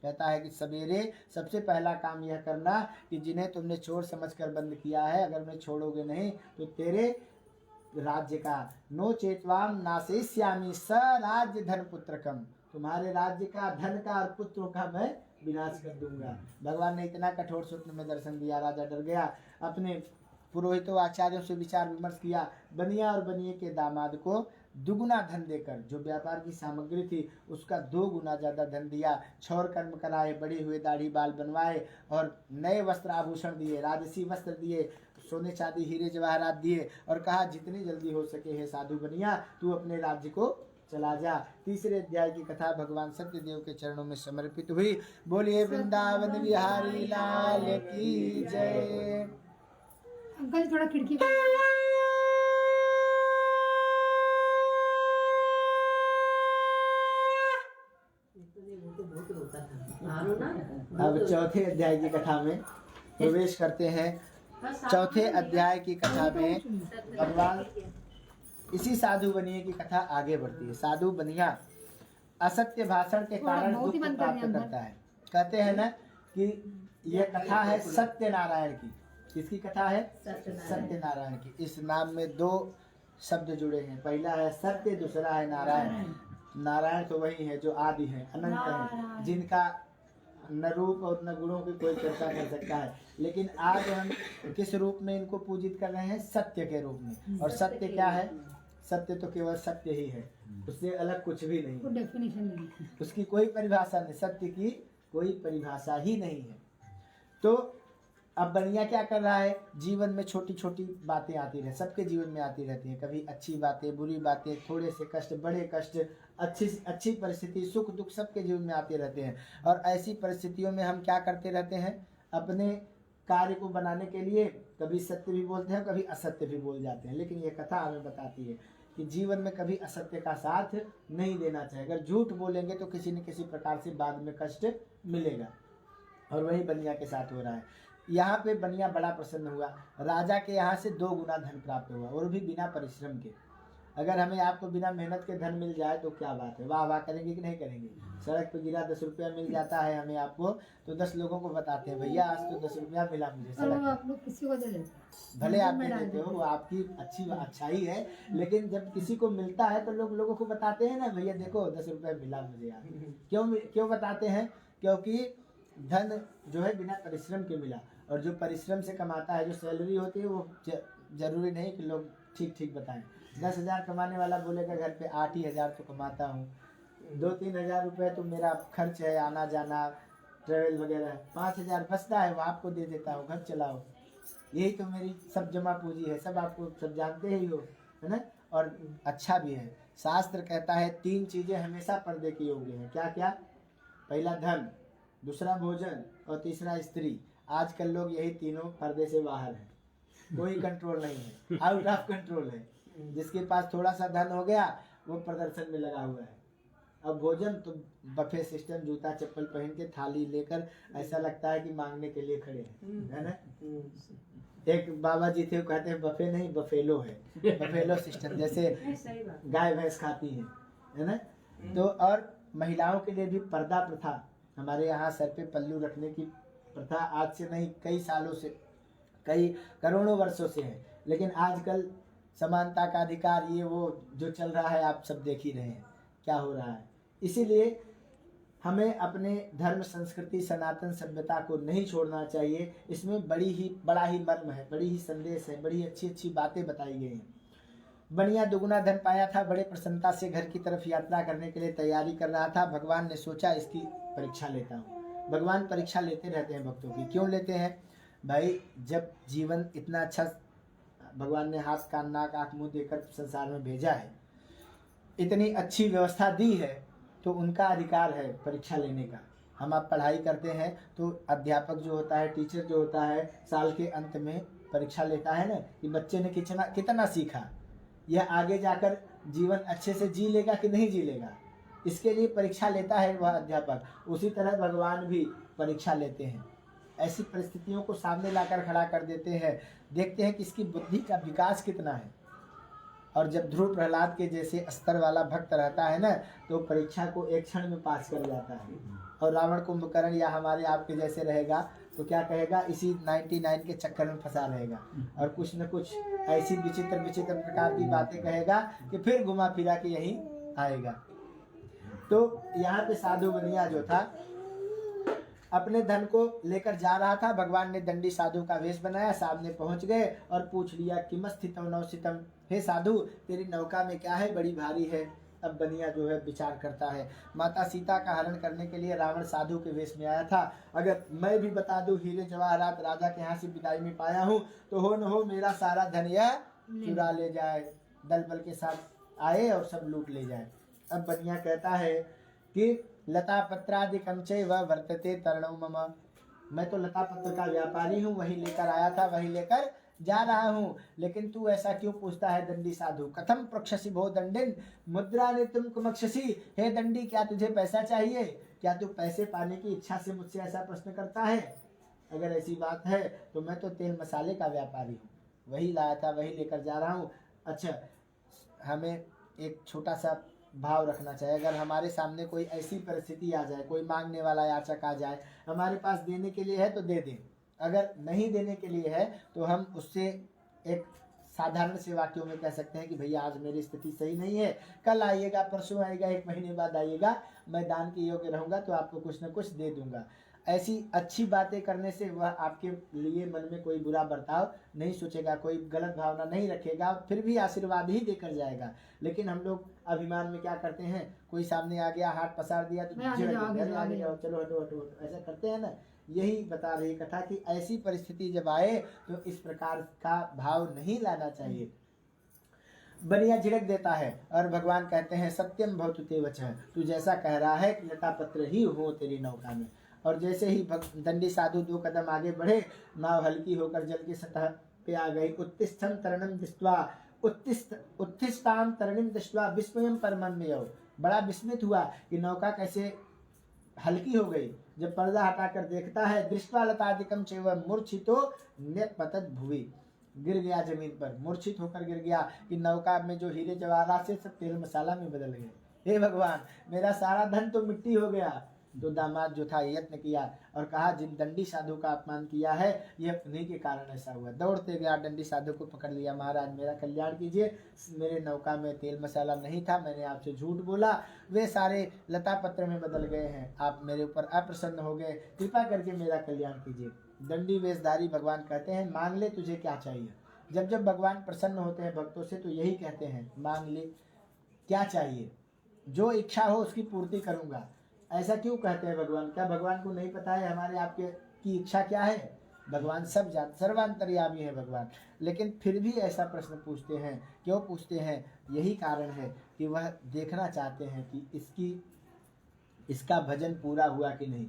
कहता है कि सवेरे सबसे पहला काम यह करना कि जिन्हें तुमने चोर समझकर बंद किया है, अगर उन्हें छोड़ोगे नहीं तो तेरे राज्य का नो चेतवाम नाशयिष्यामि स राज्य धन पुत्रकम, तुम्हारे राज्य का, धन का और पुत्रों का मैं विनाश कर दूंगा। भगवान ने इतना कठोर स्वप्न में दर्शन दिया, राजा डर गया। अपने पुरोहितों आचार्यों से विचार विमर्श किया। बनिया और बनिए के दामाद को दुगुना धन देकर, जो व्यापार की सामग्री थी उसका 2 गुना ज्यादा धन दिया। क्षौर कर्म कराए, बड़े हुए दाढ़ी बाल बनवाए और नए वस्त्र आभूषण दिए, राजसी वस्त्र दिए, सोने चांदी हीरे जवाहरात दिए और कहा जितनी जल्दी हो सके हे साधु बनिया तू अपने राज्य को चला जा। तीसरे अध्याय की कथा भगवान सत्यदेव के चरणों में समर्पित हुई। बोलिए वृंदावन बिहारी लाल की जय। अंकल थोड़ा खिड़की अब चौथे अध्याय की कथा में प्रवेश करते हैं। चौथे अध्याय की कथा में भगवान, इसी साधु बनिए की कथा आगे बढ़ती है। साधु बनिया असत्य भाषण के कारण दुख को प्राप्त करता है। कहते हैं ना कि यह कथा है सत्यनारायण की। किसकी कथा है? सत्यनारायण की। इस नाम में 2 शब्द जुड़े हैं, पहला है सत्य, दूसरा है नारायण। नारायण तो वही है जो आदि है, अनंत है, जिनका न रूप और न गुणों की कोई चर्चा कर सकता है। लेकिन आज हम किस रूप में इनको पूजित कर रहे हैं? सत्य के रूप में। और सत्य क्या है? सत्य तो केवल सत्य ही है, उससे अलग कुछ भी नहीं, कोई डेफिनेशन नहीं, उसकी कोई परिभाषा नहीं, सत्य की कोई परिभाषा ही नहीं है। तो अब बनिया क्या कर रहा है? जीवन में छोटी छोटी बातें आती रहती, सबके जीवन में आती रहती हैं। कभी अच्छी बातें, बुरी बातें, थोड़े से कष्ट, बड़े कष्ट, अच्छी परिस्थिति, सुख दुख सबके जीवन में आते रहते हैं। और ऐसी परिस्थितियों में हम क्या करते रहते हैं? अपने कार्य को बनाने के लिए कभी सत्य भी बोलते हैं, कभी असत्य भी बोल जाते हैं। लेकिन ये कथा हमें बताती है कि जीवन में कभी असत्य का साथ नहीं देना चाहिए। अगर झूठ बोलेंगे तो किसी न किसी प्रकार से बाद में कष्ट मिलेगा। और वही बनिया के साथ हो रहा है। यहाँ पे बनिया बड़ा प्रसन्न हुआ। राजा के यहाँ से 2 गुना धन प्राप्त हुआ, और भी बिना परिश्रम के। अगर हमें आपको बिना मेहनत के धन मिल जाए तो क्या बात है, वाह वाह करेंगे कि नहीं करेंगे? सड़क पे गिरा 10 रुपया मिल जाता है हमें आपको, तो 10 लोगों को बताते हैं भैया आज तो 10 रुपया मिला मुझे सड़क पे। आप लोग किसी को दे देते हैं, भले आप दे देते हो, वो आपकी अच्छाई है, लेकिन जब किसी को मिलता है तो लोगों को बताते हैं ना, भैया देखो 10 रुपया मिला मुझे आज। क्यों बताते हैं? क्योंकि धन जो है बिना परिश्रम के मिला। और जो परिश्रम से कमाता है, जो सैलरी होती है, वो जरूरी नहीं कि लोग ठीक ठीक बताएं। 10,000 कमाने वाला बोलेगा घर पे 8 ही हज़ार तो कमाता हूँ, 2-3 हज़ार रुपये तो मेरा खर्च है, आना जाना ट्रेवल वगैरह, 5,000 बचता है वो आपको दे देता हूँ, घर चलाओ, यही तो मेरी सब जमा पूंजी है। सब आपको सब जानते ही हो, है ना? और अच्छा भी है। शास्त्र कहता है 3 चीज़ें हमेशा पर्दे की योग्य हैं। क्या क्या? पहला धन, दूसरा भोजन और तीसरा स्त्री। आजकल लोग यही तीनों पर्दे से बाहर हैं, कोई कंट्रोल नहीं है, आउट ऑफ कंट्रोल है। जिसके पास थोड़ा सा धन हो गया वो प्रदर्शन में लगा हुआ है। अब भोजन तो बफे सिस्टम, जूता चप्पल पहन के थाली लेकर ऐसा लगता है कि मांगने के लिए खड़े हैं, है ना। एक बाबा जी थे, वो कहते हैं बफे नहीं बफेलो है, बफेलो सिस्टम, जैसे सही बात। गाय भैंस खाती हैं, है ना। तो और महिलाओं के लिए भी पर्दा प्रथा, हमारे यहाँ सर पे पल्लू रखने की प्रथा आज से नहीं कई सालों से, कई करोड़ों वर्षों से है। लेकिन आजकल समानता का अधिकार ये वो जो चल रहा है आप सब देख ही रहे हैं क्या हो रहा है। इसीलिए हमें अपने धर्म संस्कृति सनातन सभ्यता को नहीं छोड़ना चाहिए। इसमें बड़ा ही मर्म है, बड़ी ही संदेश है, बड़ी अच्छी अच्छी बातें बताई गई हैं। बनिया दुगुना धन पाया था, बड़े प्रसन्नता से घर की तरफ यात्रा करने के लिए तैयारी कर रहा था। भगवान ने सोचा इसकी परीक्षा लेता हूँ। भगवान परीक्षा लेते रहते हैं भक्तों की। क्यों लेते हैं भाई? जब जीवन इतना अच्छा भगवान ने हाथ कान नाक आँख मुँह देकर संसार में भेजा है, इतनी अच्छी व्यवस्था दी है, तो उनका अधिकार है परीक्षा लेने का। हम आप पढ़ाई करते हैं तो अध्यापक जो होता है, टीचर जो होता है, साल के अंत में परीक्षा लेता है ना कि बच्चे ने कितना सीखा, यह आगे जाकर जीवन अच्छे से जी लेगा कि नहीं जी लेगा, इसके लिए परीक्षा लेता है वह अध्यापक। उसी तरह भगवान भी परीक्षा लेते हैं। ऐसी परिस्थितियों को सामने लाकर खड़ा कर देते हैं, देखते हैं कि इसकी बुद्धि का विकास कितना है। और जब ध्रुव प्रहलाद के जैसे स्तर वाला भक्त रहता है ना, तो परीक्षा को एक क्षण में पास कर जाता है। और रावण कुंभकर्ण या हमारे आपके जैसे रहेगा तो क्या कहेगा, इसी 99 के चक्कर में फंसा रहेगा और कुछ न कुछ ऐसी विचित्र विचित्र प्रकार की बातें कहेगा कि फिर घुमा फिरा के यही आएगा। तो यहाँ पे साधु बनिया जो था अपने धन को लेकर जा रहा था। भगवान ने दंडी साधु का वेश बनाया, सामने पहुंच गए और पूछ लिया किमस्थितम नवसितम, हे साधु तेरी नौका में क्या है, बड़ी भारी है। अब बनिया जो है विचार करता है, माता सीता का हरण करने के लिए रावण साधु के वेश में आया था। अगर मैं भी बता दूं हीरे जवाहरात राजा के यहाँ से विदाई में पाया हूँ, तो हो न हो मेरा सारा धन यह चुरा ले जाए, दल बल के साथ आए और सब लूट ले जाए। अब बनिया कहता है कि लता पत्रादिकम चैव वर्तते तरणौ मम, मैं तो लता पत्र का व्यापारी हूँ, वही लेकर आया था, वही लेकर जा रहा हूँ। लेकिन तू ऐसा क्यों पूछता है दंडी साधु? कथम प्रक्षसी भो दंडिन मुद्रा ने तुम कुमक्षसी, हे दंडी क्या तुझे पैसा चाहिए? क्या तू पैसे पाने की इच्छा से मुझसे ऐसा प्रश्न करता है? अगर ऐसी बात है तो मैं तो तेल मसाले का व्यापारी हूँ, वही लाया था, वही लेकर जा रहा हूँ। अच्छा, हमें एक छोटा सा भाव रखना चाहिए। अगर हमारे सामने कोई ऐसी परिस्थिति आ जाए, कोई मांगने वाला याचक आ जाए, हमारे पास देने के लिए है तो दे दें, अगर नहीं देने के लिए है तो हम उससे एक साधारण से वाक्यों में कह सकते हैं कि भैया आज मेरी स्थिति सही नहीं है, कल आइएगा, परसों आइएगा, 1 महीने बाद आइएगा, मैं दान के योग्य रहूँगा तो आपको कुछ न कुछ दे दूंगा। ऐसी अच्छी बातें करने से वह आपके लिए मन में कोई बुरा बर्ताव नहीं सोचेगा, कोई गलत भावना नहीं रखेगा, फिर भी आशीर्वाद ही देकर जाएगा। लेकिन हम लोग अभिमान में क्या करते हैं, कोई सामने आ गया, हाथ पसार दिया तो आगे जाओ, चलो हटो हटो, ऐसा करते हैं ना। यही बता रही कथा कि ऐसी परिस्थिति जब आए तो इस प्रकार का भाव नहीं लाना चाहिए। बनिया झिड़क देता है और भगवान कहते हैं सत्यम भवतु ते वचः, तू जैसा कह रहा है कि लता पत्र ही हो तेरी नौका में। और जैसे ही दंडी साधु 2 कदम आगे बढ़े, नाव हल्की होकर जल की सतह पे आ गई। उत्तिष्ठम तरणम दृष्ट्वा उत्तिष्ठाम तरणिम दृष्ट्वा विस्मयम परमन्वयो, बड़ा विस्मित हुआ कि नौका कैसे हल्की हो गई। जब पर्दा हटाकर देखता है, दृष्ट्वा लतादिकम चैव मूर्छितो न्यपतत भुवि, गिर गया जमीन पर, मूर्छित होकर गिर गया कि नौका में जो हीरे जवाहरात से सब तेल मसाला में बदल गए। हे भगवान, मेरा सारा धन तो मिट्टी हो गया। तो दामाद जो था यत्न किया और कहा जिन दंडी साधु का अपमान किया है यह उन्हीं के कारण ऐसा हुआ। दौड़ते गया, दंडी साधु को पकड़ लिया, महाराज मेरा कल्याण कीजिए, मेरे नौका में तेल मसाला नहीं था, मैंने आपसे झूठ बोला, वे सारे लता पत्र में बदल गए हैं, आप मेरे ऊपर अप्रसन्न हो गए, कृपा करके मेरा कल्याण कीजिए। दंडी वेशधारी भगवान कहते हैं मांग ले तुझे क्या चाहिए। जब जब भगवान प्रसन्न होते हैं भक्तों से तो यही कहते हैं मांग ले क्या चाहिए, जो इच्छा हो उसकी पूर्ति करूंगा। ऐसा क्यों कहते हैं भगवान? क्या भगवान को नहीं पता है हमारे आपके की इच्छा क्या है? भगवान सब जानते, सर्वांतर्यामी है भगवान, लेकिन फिर भी ऐसा प्रश्न पूछते हैं। क्यों पूछते हैं? यही कारण है कि वह देखना चाहते हैं कि इसका भजन पूरा हुआ कि नहीं।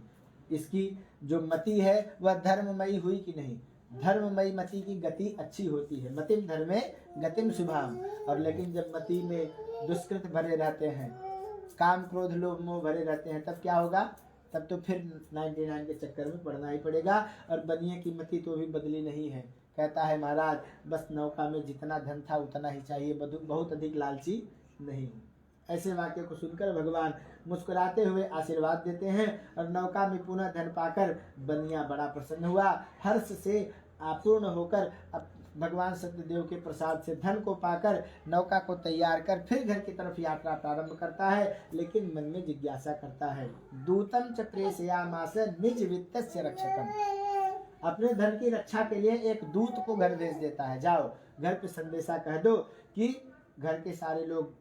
इसकी जो मति है वह धर्ममयी हुई कि नहीं। धर्ममयी मति की गति अच्छी होती है, मतिम धर्मे गतिम शुभाम। और लेकिन जब मति में दुष्कृत भरे रहते हैं, काम क्रोध लोभ मोह भरे रहते हैं, तब क्या होगा, तब तो फिर 99 के चक्कर में पड़ना ही पड़ेगा। और बनिए की मति तो भी बदली नहीं है। कहता है महाराज बस नौका में जितना धन था उतना ही चाहिए, बहुत अधिक लालची नहीं हूँ। ऐसे वाक्य को सुनकर भगवान मुस्कुराते हुए आशीर्वाद देते हैं और नौका में पुनः धन पाकर बनिया बड़ा प्रसन्न हुआ। हर्ष से आपूर्ण होकर भगवान सत्यदेव के प्रसाद से धन को पाकर नौका को तैयार कर फिर घर की तरफ यात्रा प्रारंभ करता है। लेकिन मन में जिज्ञासा करता है, दूतम च प्रेषयामास निज वित्तस्य रक्षकम। अपने धन की रक्षा के लिए एक दूत को घर भेज देता है, जाओ घर पे संदेशा कह दो कि घर के सारे लोग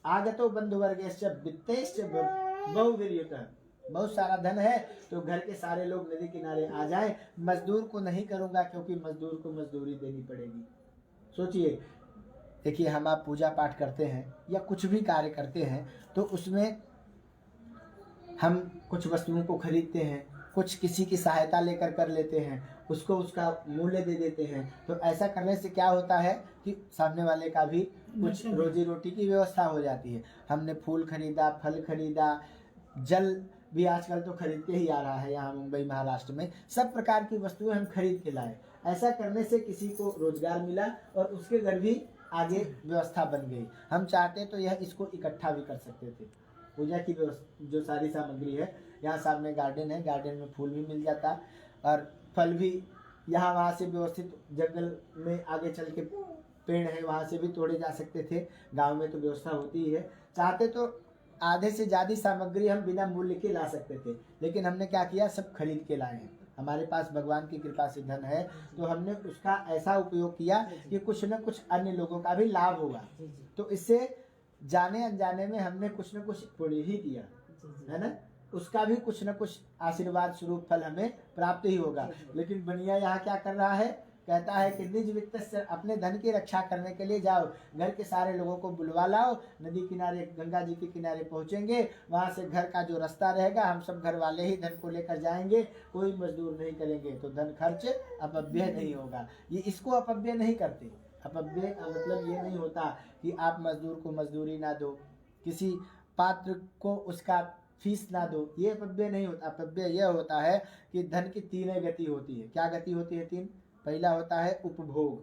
आगतो बंधुवर्गेश्च वित्तेश्च बहुवीर्यतः, बहुत सारा धन है तो घर के सारे लोग नदी किनारे आ जाएं। मजदूर को नहीं करूंगा क्योंकि मजदूर को मजदूरी देनी पड़ेगी। सोचिए, देखिए हम आप पूजा पाठ करते हैं या कुछ भी कार्य करते हैं तो उसमें हम कुछ वस्तुओं को खरीदते हैं, कुछ किसी की सहायता लेकर कर लेते हैं, उसको उसका मूल्य दे देते हैं। तो ऐसा करने से क्या होता है कि सामने वाले का भी कुछ रोजी रोटी की व्यवस्था हो जाती है। हमने फूल खरीदा, फल खरीदा, जल भी आजकल तो खरीद के ही आ रहा है। यहाँ मुंबई महाराष्ट्र में सब प्रकार की वस्तुएं हम खरीद के लाए। ऐसा करने से किसी को रोजगार मिला और उसके घर भी आगे व्यवस्था बन गई। हम चाहते तो यह इसको इकट्ठा भी कर सकते थे। पूजा की जो सारी सामग्री है, यहाँ सामने गार्डन है, गार्डन में फूल भी मिल जाता और फल भी यहाँ वहाँ से व्यवस्थित, जंगल में आगे चल के पेड़ है वहाँ से भी तोड़े जा सकते थे। गांव में तो व्यवस्था होती ही है। चाहते तो आधे से ज़्यादा सामग्री हम बिना मूल्य के ला सकते थे, लेकिन हमने क्या किया, सब खरीद के लाए हैं। हमारे पास भगवान की कृपा से धन है तो हमने उसका ऐसा उपयोग किया कि कुछ न कुछ अन्य लोगों का भी लाभ होगा। तो इससे जाने अनजाने में हमने कुछ न कुछ पुण्य ही किया है ना, उसका भी कुछ न कुछ आशीर्वाद स्वरूप फल हमें प्राप्त ही होगा। लेकिन बनिया यहाँ क्या कर रहा है, कहता है कि निज वित्त से अपने धन की रक्षा करने के लिए जाओ, घर के सारे लोगों को बुलवा लाओ, नदी किनारे गंगा जी के किनारे पहुंचेंगे, वहां से घर का जो रास्ता रहेगा हम सब घर वाले ही धन को लेकर जाएंगे, कोई मजदूर नहीं करेंगे, तो धन खर्च अपव्यय नहीं होगा। ये इसको अपव्यय नहीं करते। अपव्यय मतलब ये नहीं होता कि आप मजदूर को मजदूरी ना दो, किसी पात्र को उसका फीस ना दो, ये अपव्यय नहीं होता। अपव्यय यह होता है कि धन की तीन गति होती है। क्या गति होती है? तीन। पहला होता है उपभोग,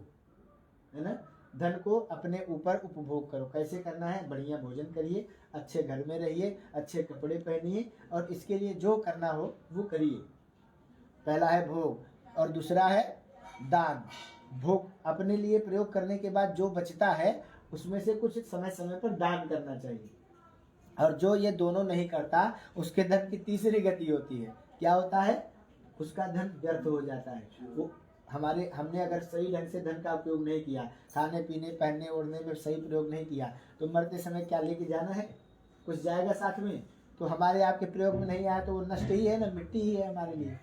है ना, धन को अपने ऊपर उपभोग करो। कैसे करना है? बढ़िया भोजन करिए, अच्छे घर में रहिए, अच्छे कपड़े पहनिए और इसके लिए जो करना हो वो करिए। पहला है भोग और दूसरा है दान। भोग अपने लिए प्रयोग करने के बाद जो बचता है उसमें से कुछ समय समय पर दान करना चाहिए। और जो ये दोनों नहीं करता उसके धन की तीसरी गति होती है। क्या होता है? उसका धन व्यर्थ हो जाता है। वो हमने अगर सही ढंग से धन का उपयोग नहीं किया, खाने पीने पहनने ओढ़ने में सही प्रयोग नहीं किया, तो मरते समय क्या लेके जाना है? कुछ जाएगा साथ में? तो हमारे आपके प्रयोग में नहीं आया तो वो नष्ट ही है ना, मिट्टी ही है हमारे लिए।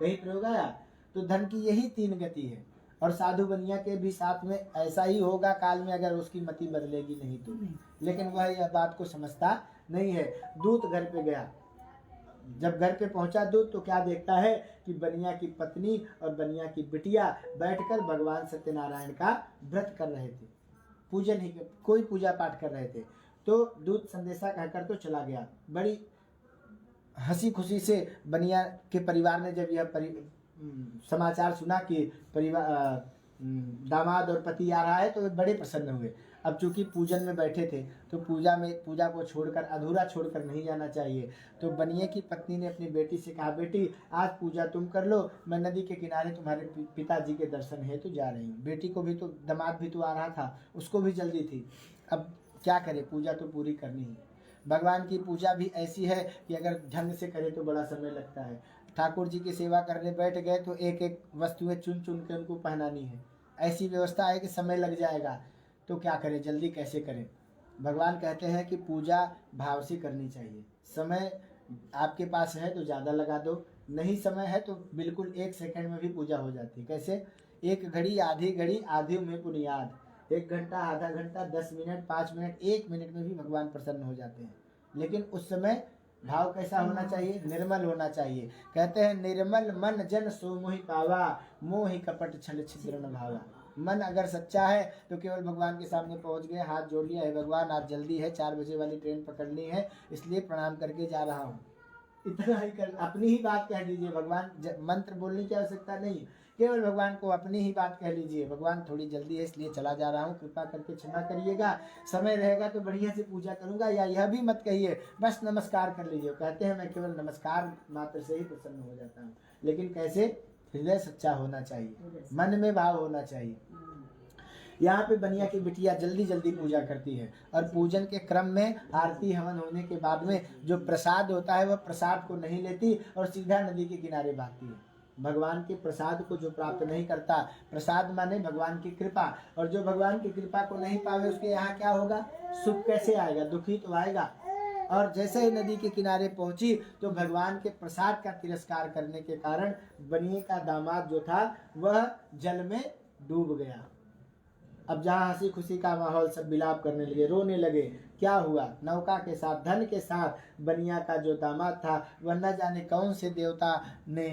कहीं प्रयोग आया? तो धन की यही तीन गति है। और साधु बनिया के भी साथ में ऐसा ही होगा काल में, अगर उसकी मति बदलेगी नहीं तो। लेकिन वह यह बात को समझता नहीं है। दूत घर पे गया, जब घर पे पहुंचा दूत तो क्या देखता है कि बनिया की पत्नी और बनिया की बिटिया बैठकर भगवान सत्यनारायण का व्रत कर रहे थे, पूजन ही कोई पूजा पाठ कर रहे थे। तो दूत संदेशा कहकर तो चला गया। बड़ी हंसी खुशी से बनिया के परिवार ने जब यह समाचार सुना कि परिवार दामाद और पति आ रहा है तो वे बड़े प्रसन्न हुए। अब चूंकि पूजन में बैठे थे तो पूजा को छोड़कर, अधूरा छोड़कर नहीं जाना चाहिए। तो बनिए की पत्नी ने अपनी बेटी से कहा, बेटी आज पूजा तुम कर लो, मैं नदी के किनारे तुम्हारे पिताजी के दर्शन है तो जा रही हूँ। बेटी को भी तो, दामाद भी तो आ रहा था, उसको भी जल्दी थी। अब क्या करे, पूजा तो पूरी करनी है। भगवान की पूजा भी ऐसी है कि अगर ढंग से करे तो बड़ा समय लगता है। ठाकुर जी की सेवा करने बैठ गए तो एक एक वस्तुएं चुन चुन के उनको पहनानी है। ऐसी व्यवस्था है कि समय लग जाएगा, तो क्या करें, जल्दी कैसे करें। भगवान कहते हैं कि पूजा भाव से करनी चाहिए। समय आपके पास है तो ज़्यादा लगा दो, नहीं समय है तो बिल्कुल 1 सेकंड में भी पूजा हो जाती है। कैसे? 1 घड़ी आधी में पुनियाद। 1 घंटा, आधा घंटा, 10 मिनट, 5 मिनट, 1 मिनट में भी भगवान प्रसन्न हो जाते हैं। लेकिन उस समय भाव कैसा होना चाहिए? निर्मल होना चाहिए। कहते हैं निर्मल मन जन सो मोहि पावा, मोहि कपट छल छिद्र न भावा। मन अगर सच्चा है तो केवल भगवान के सामने पहुंच गए, हाथ जोड़ लिया, है भगवान आज जल्दी है, 4 बजे वाली ट्रेन पकड़नी है, इसलिए प्रणाम करके जा रहा हूँ, इतना ही कर, अपनी ही बात कह दीजिए। भगवान मंत्र बोलने की आवश्यकता नहीं, केवल भगवान को अपनी ही बात कह लीजिए, भगवान थोड़ी जल्दी है इसलिए चला जा रहा हूँ, कृपा करके क्षमा करिएगा, समय रहेगा तो बढ़िया से पूजा करूंगा। या यह भी मत कहिए, बस नमस्कार कर लीजिए। कहते हैं मैं केवल नमस्कार मात्र से ही प्रसन्न हो जाता हूँ, लेकिन कैसे? हृदय सच्चा होना चाहिए, मन में भाव होना चाहिए। यहाँ पे बनिया की बिटिया जल्दी जल्दी पूजा करती है और पूजन के क्रम में आरती हवन होने के बाद में जो प्रसाद होता है वह प्रसाद को नहीं लेती और सीधा नदी के किनारे भागती है। भगवान के प्रसाद को जो प्राप्त नहीं करता, प्रसाद माने भगवान की कृपा, और जो भगवान की कृपा को नहीं पावे उसके यहाँ क्या होगा? सुख कैसे आएगा? दुखी तो आएगा। और जैसे ही नदी के किनारे पहुंची तो भगवान के प्रसाद का तिरस्कार करने के कारण बनिए का दामाद जो था वह जल में डूब गया। अब जहाँ हंसी खुशी का माहौल, सब विलाप करने लगे, रोने लगे। क्या हुआ? नौका के साथ, धन के साथ बनिया का जो दामाद था वह न जाने कौन से देवता ने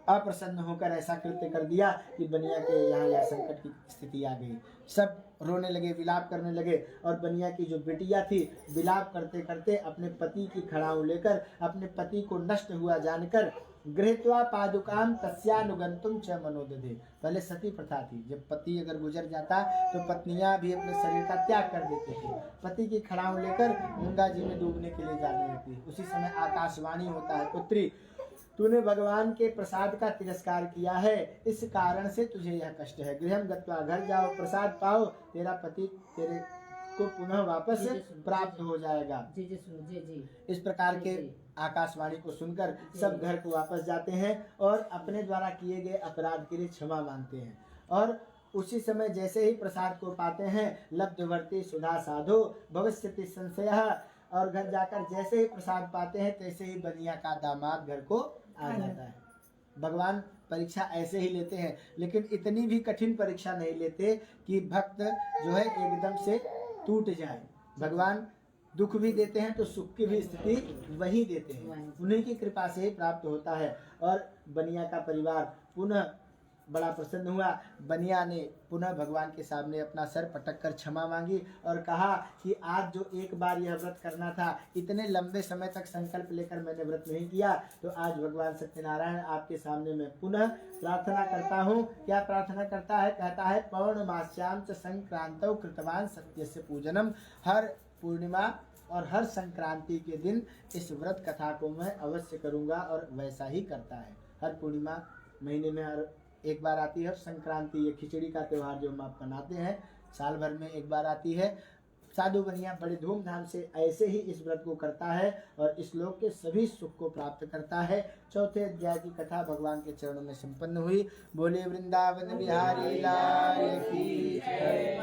अप्रसन्न होकर ऐसा कृत्य कर दिया कि बनिया के यहाँ यह संकट की स्थिति आ गई। सब रोने लगे, विलाप करने लगे, और बनिया की जो बिटिया थी विलाप करते करते अपने पति की खड़ाऊ लेकर अपने पति को नष्ट हुआ जानकर गृहीत्वा पादुकाम तस्यानुगंतुम च मनोदधे। पहले सती प्रथा थी, जब पति अगर गुजर जाता तो पत्नियां भी अपने शरीर का त्याग कर देती थी। पति की खड़ाऊ लेकर गंगा जी में डूबने के लिए जाने लगती। उसी समय आकाशवाणी होता है, पुत्री तूने भगवान के प्रसाद का तिरस्कार किया है, इस कारण से तुझे यह कष्ट है। गृहम गत्वा, घर जाओ, प्रसाद पाओ, तेरा पति तेरे को पुनः वापस प्राप्त हो जाएगा। इस प्रकार के आकाशवाणी को सुनकर सब घर को वापस जाते हैं और अपने द्वारा किए गए अपराध के लिए क्षमा मांगते हैं। और उसी समय जैसे ही प्रसाद को पाते हैं, लब्धवर्ती सुधा साधो भविष्यति संशय, और घर जाकर जैसे ही प्रसाद पाते हैं तैसे ही बनिया का दामाद घर को आ जाता है। भगवान परीक्षा ऐसे ही लेते हैं, लेकिन इतनी भी कठिन परीक्षा नहीं लेते कि भक्त जो है एकदम से टूट जाए। भगवान दुख भी देते हैं तो सुख की भी स्थिति वही देते हैं, उन्हीं की कृपा से ही प्राप्त होता है। और बनिया का परिवार पुनः बड़ा प्रसन्न हुआ। बनिया ने पुनः भगवान के सामने अपना सर पटक कर क्षमा मांगी और कहा कि आज जो एक बार यह व्रत करना था, इतने लंबे समय तक संकल्प लेकर मैंने व्रत नहीं किया, तो आज भगवान सत्यनारायण आपके सामने मैं पुनः प्रार्थना करता हूँ। क्या प्रार्थना करता है? कहता है पौर्णमास्याम च संक्रांतौ कृतवान सत्यस्य पूजनम। हर पूर्णिमा और हर संक्रांति के दिन इस व्रत कथा को मैं अवश्य करूँगा, और वैसा ही करता है। हर पूर्णिमा महीने में हर एक बार आती है, और संक्रांति ये खिचड़ी का त्यौहार जो हम आप मनाते हैं साल भर में एक बार आती है। साधु बनिया बड़े धूमधाम से ऐसे ही इस व्रत को करता है और इस लोक के सभी सुख को प्राप्त करता है। चौथे अध्याय की कथा भगवान के चरणों में संपन्न हुई। बोले वृंदावन बिहारी लाल की जय।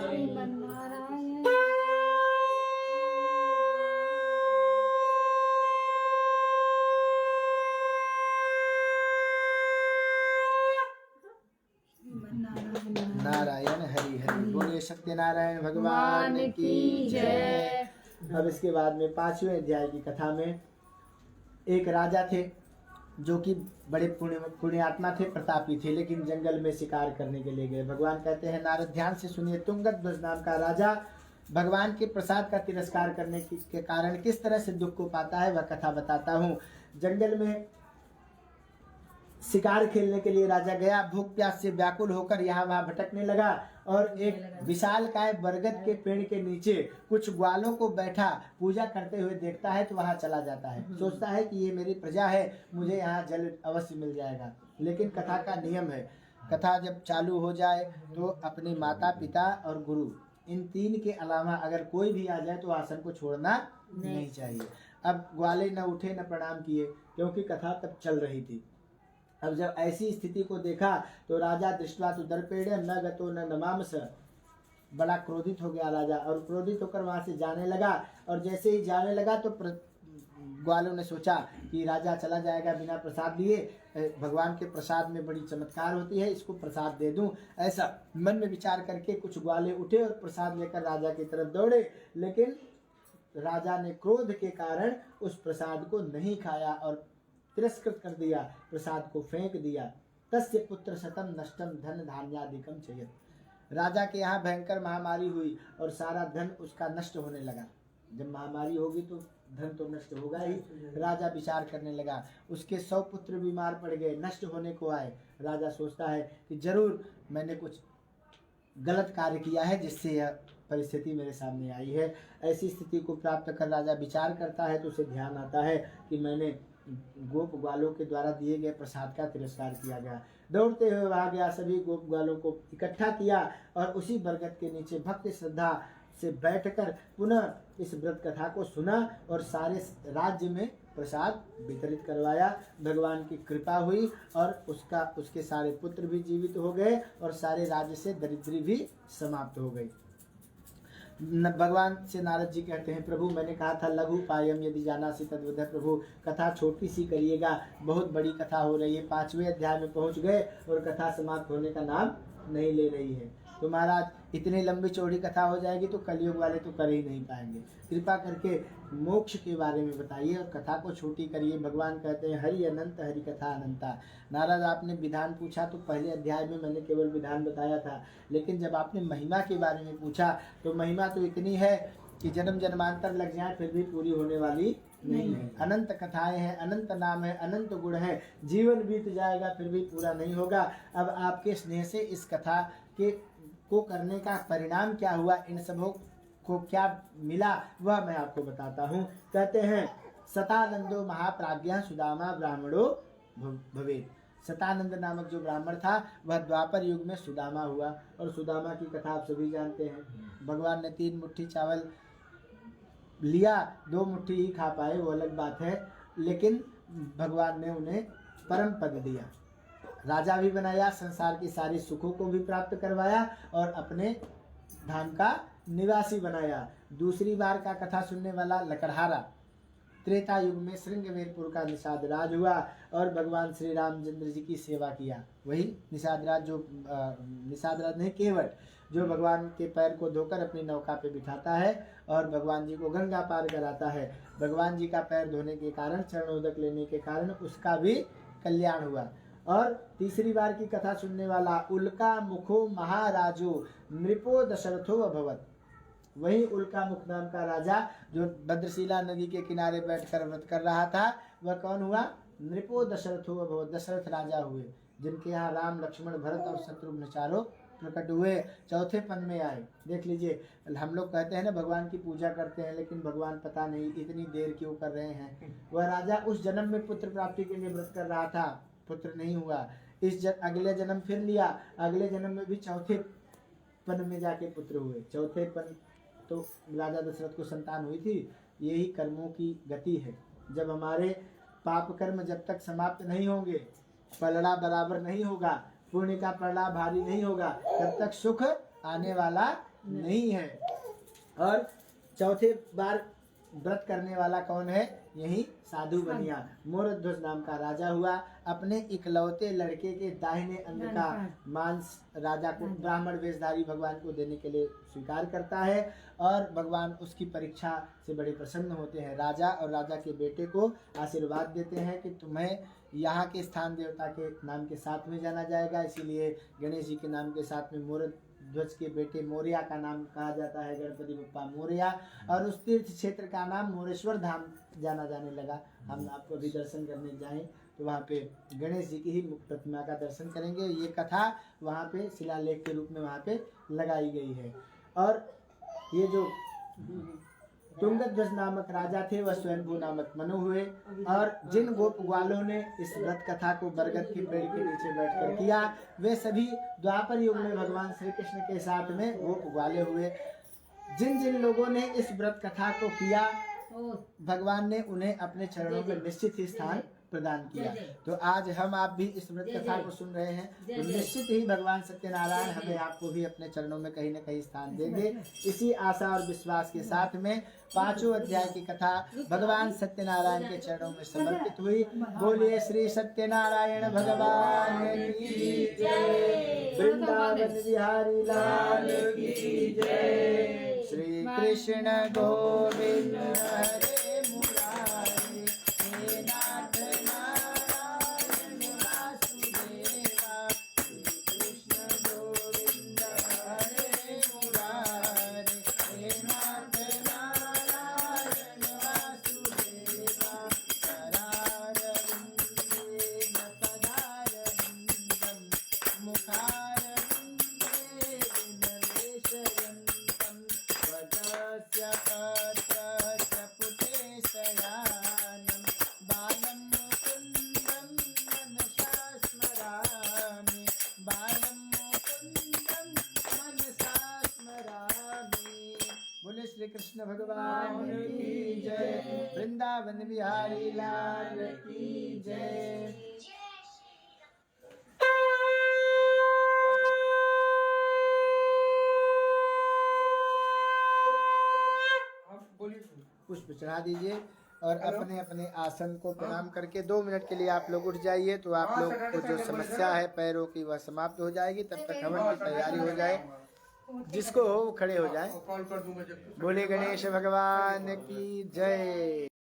नारायण हरि हरि। बोले सत्यनारायण भगवान की जय। अब इसके बाद में 5वें अध्याय की कथा में एक राजा थे जो कि बड़े पुण्यात्मा थे, प्रतापी थे, लेकिन जंगल में शिकार करने के लिए गए। भगवान कहते हैं नारद ध्यान से सुनिए, तुंगध्वज नाम का राजा भगवान के प्रसाद का तिरस्कार करने के कारण किस तरह से दुख को पाता है वह कथा बताता हूँ। जंगल में शिकार खेलने के लिए राजा गया, भूख प्यास से व्याकुल होकर यहाँ वहाँ भटकने लगा और एक विशालकाय बरगद के पेड़ के नीचे कुछ ग्वालों को बैठा पूजा करते हुए देखता है तो वहाँ चला जाता है। सोचता है कि ये मेरी प्रजा है, मुझे यहाँ जल अवश्य मिल जाएगा। लेकिन कथा का नियम है, कथा जब चालू हो जाए तो अपने माता पिता और गुरु इन 3 के अलावा अगर कोई भी आ जाए तो आसन को छोड़ना नहीं चाहिए। अब ग्वाले न उठे न प्रणाम किए, क्योंकि कथा तब चल रही थी। अब जब ऐसी स्थिति को देखा तो राजा दृष्ट्वा तो दर्पेण न गतो न नमामस, बड़ा क्रोधित हो गया राजा और क्रोधित होकर वहां से जाने लगा। और जैसे ही जाने लगा तो ग्वालों ने सोचा कि राजा चला जाएगा बिना प्रसाद दिए, भगवान के प्रसाद में बड़ी चमत्कार होती है, इसको प्रसाद दे दूं। ऐसा मन में विचार करके कुछ ग्वाले उठे और प्रसाद लेकर राजा की तरफ दौड़े, लेकिन राजा ने क्रोध के कारण उस प्रसाद को नहीं खाया और तिरस्कृत कर दिया, प्रसाद को फेंक दिया। तस्य पुत्र शतम नष्टम धन धान्यादिकम चयत। राजा के यहाँ भयंकर महामारी हुई और सारा धन उसका नष्ट होने लगा। जब महामारी होगी तो धन तो नष्ट होगा ही। राजा विचार करने लगा, उसके 100 पुत्र बीमार पड़ गए, नष्ट होने को आए। राजा सोचता है कि जरूर मैंने कुछ गलत कार्य किया है जिससे यह परिस्थिति मेरे सामने आई है। ऐसी स्थिति को प्राप्त कर राजा विचार करता है तो उसे ध्यान आता है कि मैंने गोप ग्वालों के द्वारा दिए गए प्रसाद का तिरस्कार किया गया। दौड़ते हुए वहां गया, सभी गोप ग्वालों को इकट्ठा किया और उसी बरगद के नीचे भक्ति श्रद्धा से बैठकर पुनः इस व्रत कथा को सुना और सारे राज्य में प्रसाद वितरित करवाया। भगवान की कृपा हुई और उसके सारे पुत्र भी जीवित हो गए और सारे राज्य से दरिद्री भी समाप्त हो गई। भगवान से नारद जी कहते हैं, प्रभु मैंने कहा था लघु पायम यदि जानासि तद्वद। प्रभु कथा छोटी सी करिएगा, बहुत बड़ी कथा हो रही है। 5वें अध्याय में पहुंच गए और कथा समाप्त होने का नाम नहीं ले रही है। तो महाराज इतनी लंबी चौड़ी कथा हो जाएगी तो कलयुग वाले तो कर ही नहीं पाएंगे। कृपा करके मोक्ष के बारे में बताइए और कथा को छोटी करिए। भगवान कहते हैं हरि अनंत हरि कथा अनंता। नारद आपने विधान पूछा तो पहले अध्याय में मैंने केवल विधान बताया था, लेकिन जब आपने महिमा के बारे में पूछा तो महिमा तो इतनी है कि जन्म जन्मांतर लग जाए फिर भी पूरी होने वाली नहीं है। अनंत कथाएं हैं, अनंत नाम है, अनंत गुण है, जीवन बीत जाएगा फिर भी पूरा नहीं होगा। अब आपके स्नेह से इस कथा को करने का परिणाम क्या हुआ, इन सबों को क्या मिला, वह मैं आपको बताता हूँ। कहते हैं सतानंदो महाप्राज्ञा सुदामा ब्राह्मणो भवेत। सतानंद नामक जो ब्राह्मण था वह द्वापर युग में सुदामा हुआ और सुदामा की कथा आप सभी जानते हैं। भगवान ने 3 मुट्ठी चावल लिया, 2 मुट्ठी ही खा पाए वो अलग बात है, लेकिन भगवान ने उन्हें परम पद दिया, राजा भी बनाया, संसार की सारी सुखों को भी प्राप्त करवाया और अपने धाम का निवासी बनाया। दूसरी बार का कथा सुनने वाला लकड़हारा त्रेता युग में श्रृंगवेरपुर का निषाद राज हुआ और भगवान श्री रामचंद्र जी की सेवा किया। वही निषाद राज जो निषाद राज नहीं केवट, जो भगवान के पैर को धोकर अपनी नौका पे बिठाता है और भगवान जी को गंगा पार कराता है। भगवान जी का पैर धोने के कारण, चरणोदक लेने के कारण उसका भी कल्याण हुआ। और तीसरी बार की कथा सुनने वाला उल्का मुखो महाराजो नृपो दशरथो अभवत। वही उल्का मुख नाम का राजा जो भद्रशिला नदी के किनारे बैठकर व्रत कर रहा था, वह कौन हुआ? नृपो दशरथो अभवत, दशरथ राजा हुए, जिनके यहाँ राम लक्ष्मण भरत और शत्रुघ्न चारों प्रकट हुए, चौथे पन में आए। देख लीजिए, हम लोग कहते हैं ना भगवान की पूजा करते हैं, लेकिन भगवान पता नहीं इतनी देर क्यों कर रहे हैं। वह राजा उस जन्म में पुत्र प्राप्ति के लिए व्रत कर रहा था, पुत्र नहीं हुआ। अगले जन्म फिर लिया, अगले जन्म में भी चौथे पन में जाके पुत्र हुए। चौथे पन तो राजा दशरथ को संतान हुई थी। यही कर्मों की गति है। जब हमारे पाप कर्म जब तक समाप्त नहीं होंगे, पलड़ा बराबर नहीं होगा, पुण्य का पलड़ा भारी नहीं होगा, तब तक सुख आने वाला नहीं है। और चौथे बार व्रत करने वाला कौन है? यही साधु बनिया। मोरध्वज नाम का राजा हुआ। अपने इकलौते लड़के के दाहिने अंग का मांस राजा को, ब्राह्मण वेशधारी भगवान को देने के लिए स्वीकार करता है और भगवान उसकी परीक्षा से बड़े प्रसन्न होते हैं। राजा और राजा के बेटे को आशीर्वाद देते हैं कि तुम्हें यहाँ के स्थान देवता के नाम के साथ में जाना जाएगा, इसीलिए गणेश जी के नाम के साथ में मोरध्वज के बेटे मोरिया का नाम कहा जाता है, गणपति बप्पा मोरिया। और उस तीर्थ क्षेत्र का नाम मोरेश्वर धाम जाना जाने लगा। हम आपको भी दर्शन करने जाएं तो वहाँ पे गणेश जी की ही मुख्य प्रतिमा का दर्शन करेंगे। ये कथा वहाँ पे शिलालेख के रूप में वहाँ पे लगाई गई है। और ये जो तुंगध्वज नामक राजा थे वह स्वयंभू नामक मनु हुए। और जिन गोप ग्वालों ने इस व्रत कथा को बरगद के पेड़ के नीचे बैठकर किया, वे सभी द्वापर युग में भगवान श्री कृष्ण के साथ में गोप ग्वाले हुए। जिन जिन लोगों ने इस व्रत कथा को किया, भगवान ने उन्हें अपने चरणों में निश्चित ही स्थान प्रदान किया। तो आज हम आप भी इस व्रत कथा को सुन रहे हैं, तो निश्चित ही भगवान सत्यनारायण हमें आपको भी अपने चरणों में कहीं न कहीं स्थान देंगे। इसी आशा और विश्वास के साथ में 5वें अध्याय की कथा भगवान सत्यनारायण के चरणों में समर्पित हुई। बोलिए श्री सत्यनारायण भगवान की जय। वृंदावन वृंदावन बिहारी लाल की जय। श्री कृष्ण गोविंद हरे मुरारी, हे नाथ नारायण वासुदेवा। श्री कृष्ण गोविंद हरे मुरारी, हे नाथ नारायण वासुदेवा। करारविन्देन पदारविन्दं, मुखारविन्दे विनवेशयन्तं। वटस्य पत्रस्य पुटे शयानं, बालं मुकुन्दं मनसा स्मरामि, बालं मुकुन्दं मनसा स्मरामि। बोले श्री कृष्ण भगवान की जय। वृंदावन बिहारी लाल की जय। पुष्प चढ़ा दीजिए और अपने अपने आसन को प्रणाम करके 2 मिनट के लिए आप लोग उठ जाइए, तो आप लोग को जो समस्या है पैरों की वह समाप्त हो जाएगी। तब तक हवन की तैयारी हो जाए, जिसको हो वो खड़े हो जाए। बोले गणेश भगवान की जय।